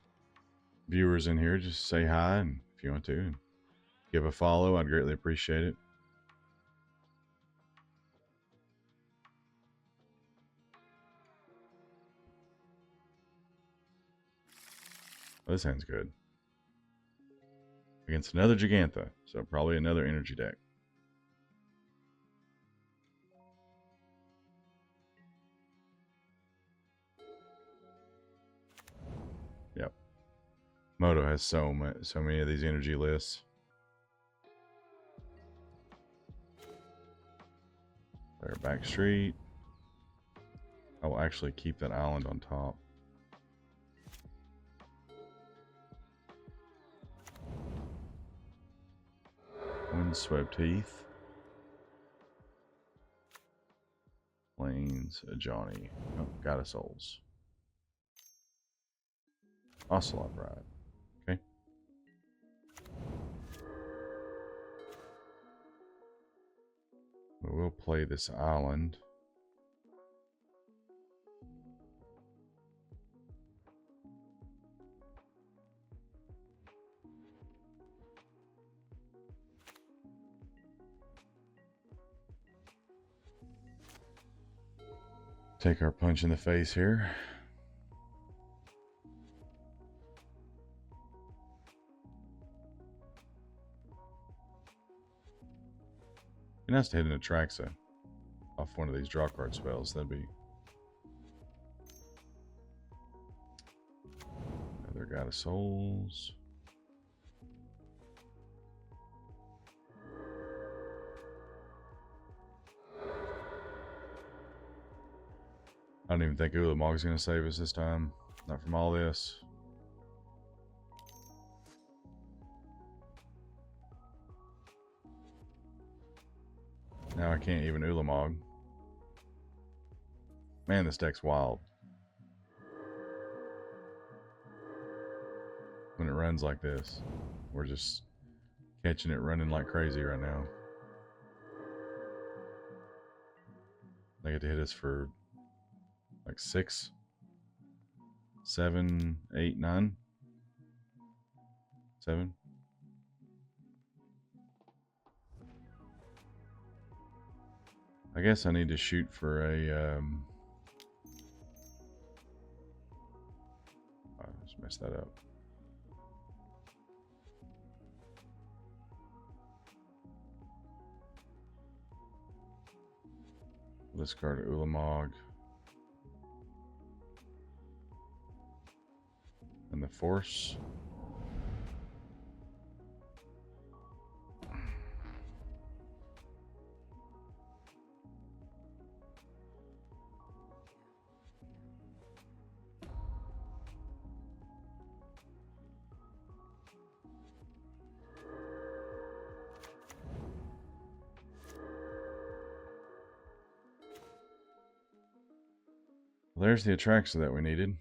viewers in here, just say hi, and if you want to, and give a follow, I'd greatly appreciate it. Well, this hand's good. Against another Gigantha, so probably another energy deck. Yep. Moto has so many of these energy lists. There, back street. I will actually keep that island on top. Windswept Heath. Plains, a Johnny. Oh, got a souls. Ocelot Ride. Okay. We'll play this island. Take our punch in the face here. Be nice to hit an Atraxa off one of these draw card spells. That'd be. Another God of Souls. I don't even think Ulamog's going to save us this time. Not from all this. Now I can't even Ulamog. Man, this deck's wild. When it runs like this, we're just catching it running like crazy right now. They get to hit us for like 6, 7, 8, 9, 7. I guess I need to shoot for a I just messed that up. Discard Ulamog. And the Force. Well, there's the Atraxa that we needed.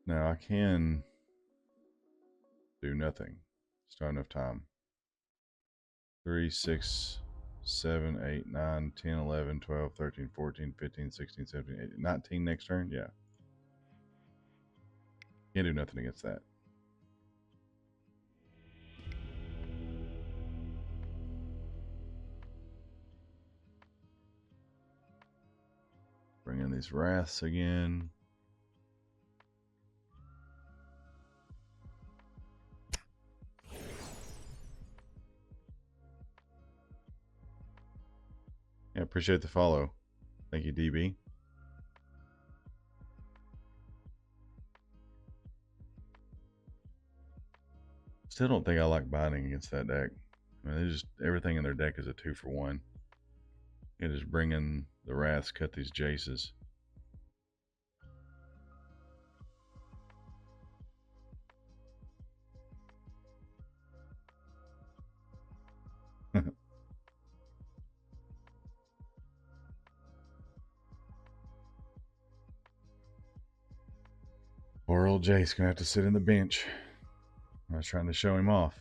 Now I can do nothing. Just not enough time. 3, 6, 7, 8, 9, 10, 11, 12, 13, 14, 15, 16, 17, 18, 19 next turn? Yeah. Can't do nothing against that. Bring in these Wraths again. Yeah, appreciate the follow. Thank you, DB. Still don't think I like binding against that deck. I mean, they just everything in their deck is a 2-for-1. You just bring in the Wraths, cut these Jaces. Poor old Jace gonna have to sit in the bench. I was trying to show him off.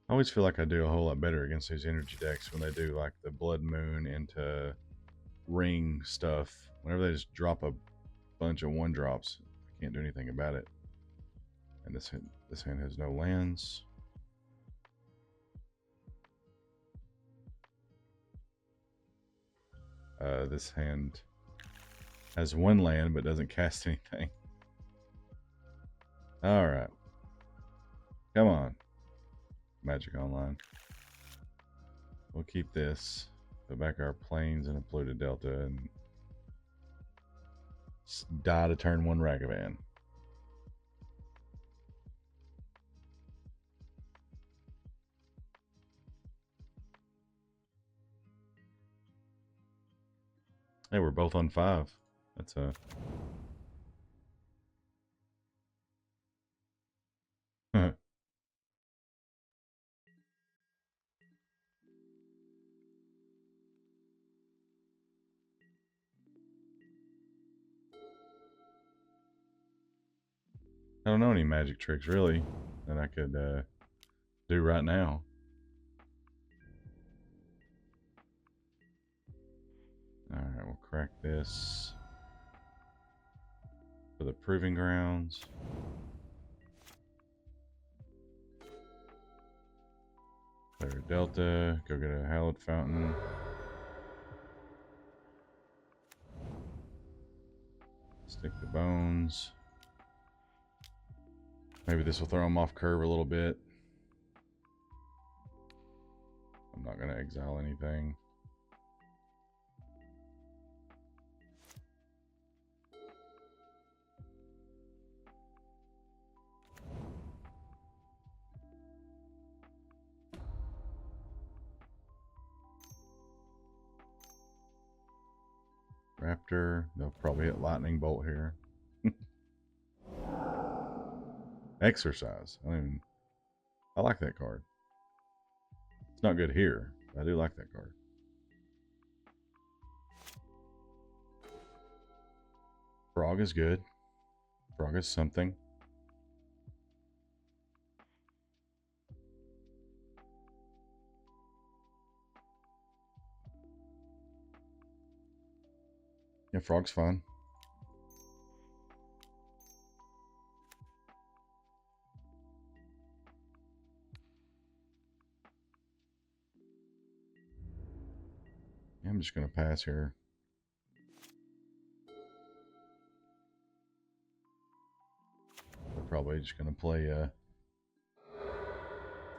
I always feel like I do a whole lot better against these energy decks when they do like the Blood Moon into ring stuff. Whenever they just drop a bunch of 1-drops, I can't do anything about it. And this hand has no lands. This hand has 1 land but doesn't cast anything. All right, come on. Magic Online. We'll keep this. Put back our planes and a Polluted Delta and die to turn 1 Ragavan. Hey, we're both on 5. That's a... I don't know any magic tricks, really, that I could do right now. Alright, we'll crack this for the proving grounds. Player Delta, go get a hallowed fountain. Stick the bones. Maybe this will throw him off curve a little bit. I'm not going to exile anything. Raptor, they'll probably hit lightning bolt here. Exercise. I like that card. It's not good here, but I do like that card. Frog is good. Frog is something. Yeah, frog's fun. Yeah, I'm just going to pass here. We're probably just going to play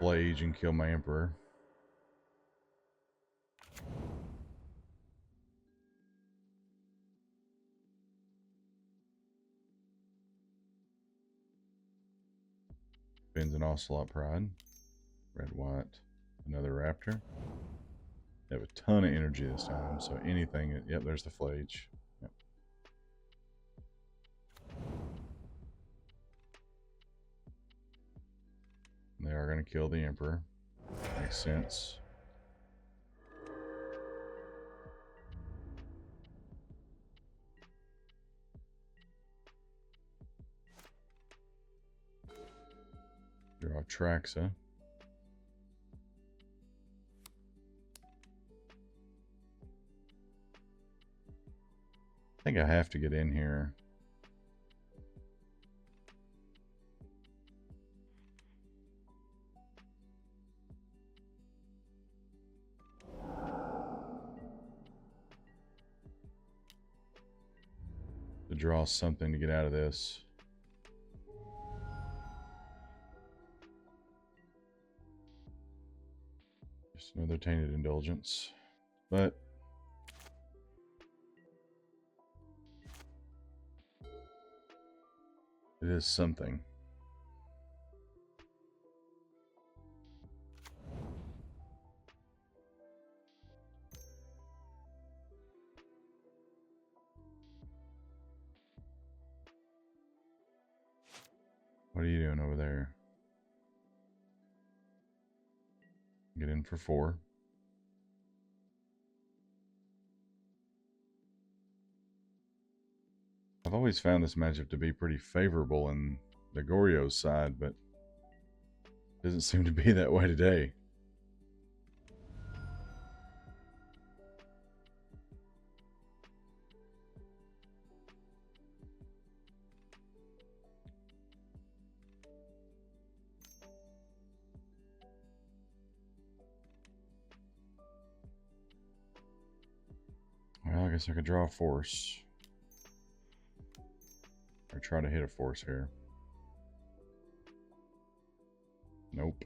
Flage and kill my Emperor. Spins an Ocelot Pride. Red, white, another Raptor. They have a ton of energy this time, so anything... Yep, there's the Flage. Yep. They are going to kill the Emperor. Makes sense. Draw Traxa. I think I have to get in here. To draw something to get out of this. Just another Tainted Indulgence. But it is something. What are you doing over there? Get in for 4. I've always found this matchup to be pretty favorable in the Goryo side, but it doesn't seem to be that way today. Well, I guess I could draw a force. Or try to hit a force here. Nope.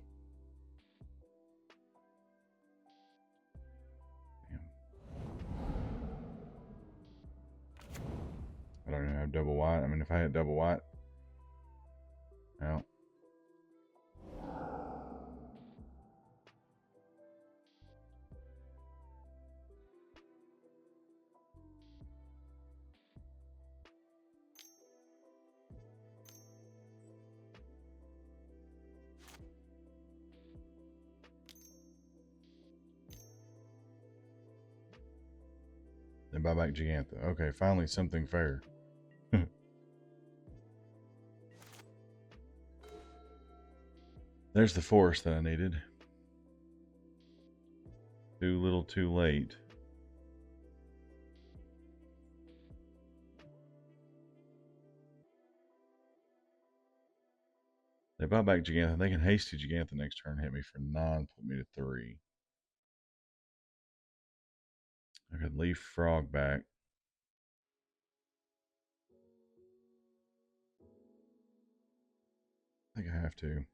Damn. I don't even have double white. I mean, if I had double white. Well. Then buy back Gigantha. Okay, finally something fair. There's the forest that I needed. Too little, too late. They buy back Gigantha. They can hasty Gigantha next turn, hit me for 9, put me to 3. I could leave Frog back. I think I have to.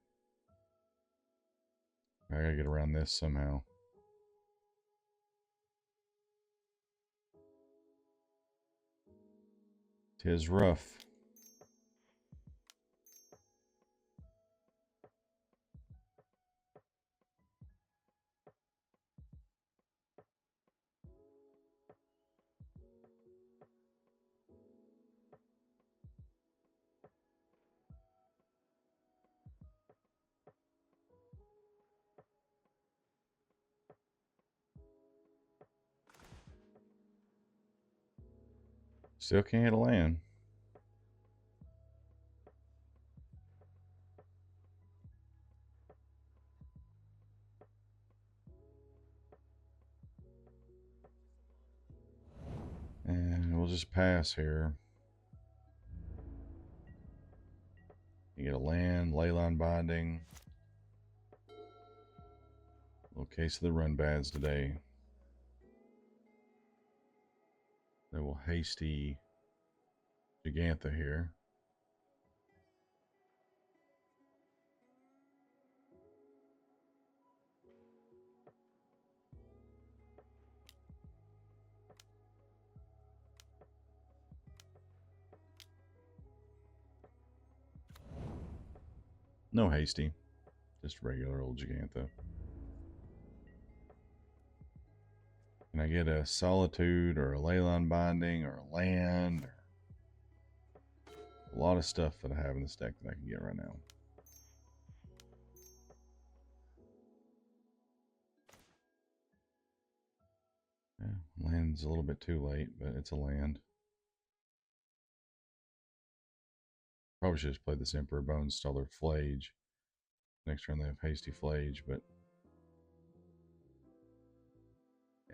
I gotta get around this somehow. Tis rough. Still can't hit a land. And we'll just pass here. You get a land, Leyline Binding. Little case of the run bads today. They will hasty Gigantha here. No hasty. Just regular old Gigantha. Can I get a Solitude or a Leyline Binding or a land? Or a lot of stuff that I have in this deck that I can get right now. Yeah, land's a little bit too late, but it's a land. Probably should have played this Emperor Bones, stole their Flage. Next turn they have Hasty Flage, but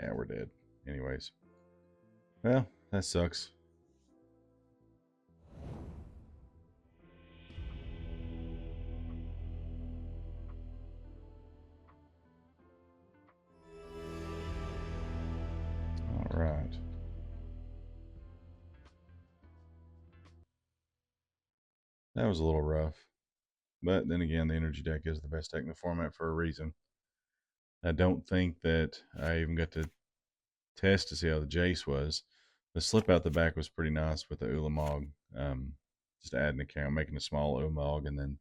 yeah, we're dead. Anyways. Well, that sucks. Alright. That was a little rough. But then again, the energy deck is the best deck in the format for a reason. I don't think that I even got to test to see how the Jace was. The slip out the back was pretty nice with the Ulamog. Just adding a counter, making a small Ulamog and then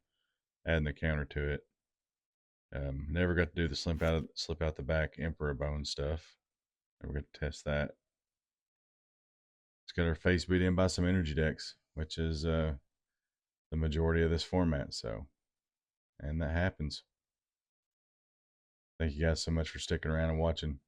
adding a counter to it. Never got to do the slip out the back Emperor Bone stuff. Never got to test that. It's got our face beat in by some energy decks, which is the majority of this format. So, and that happens. Thank you guys so much for sticking around and watching.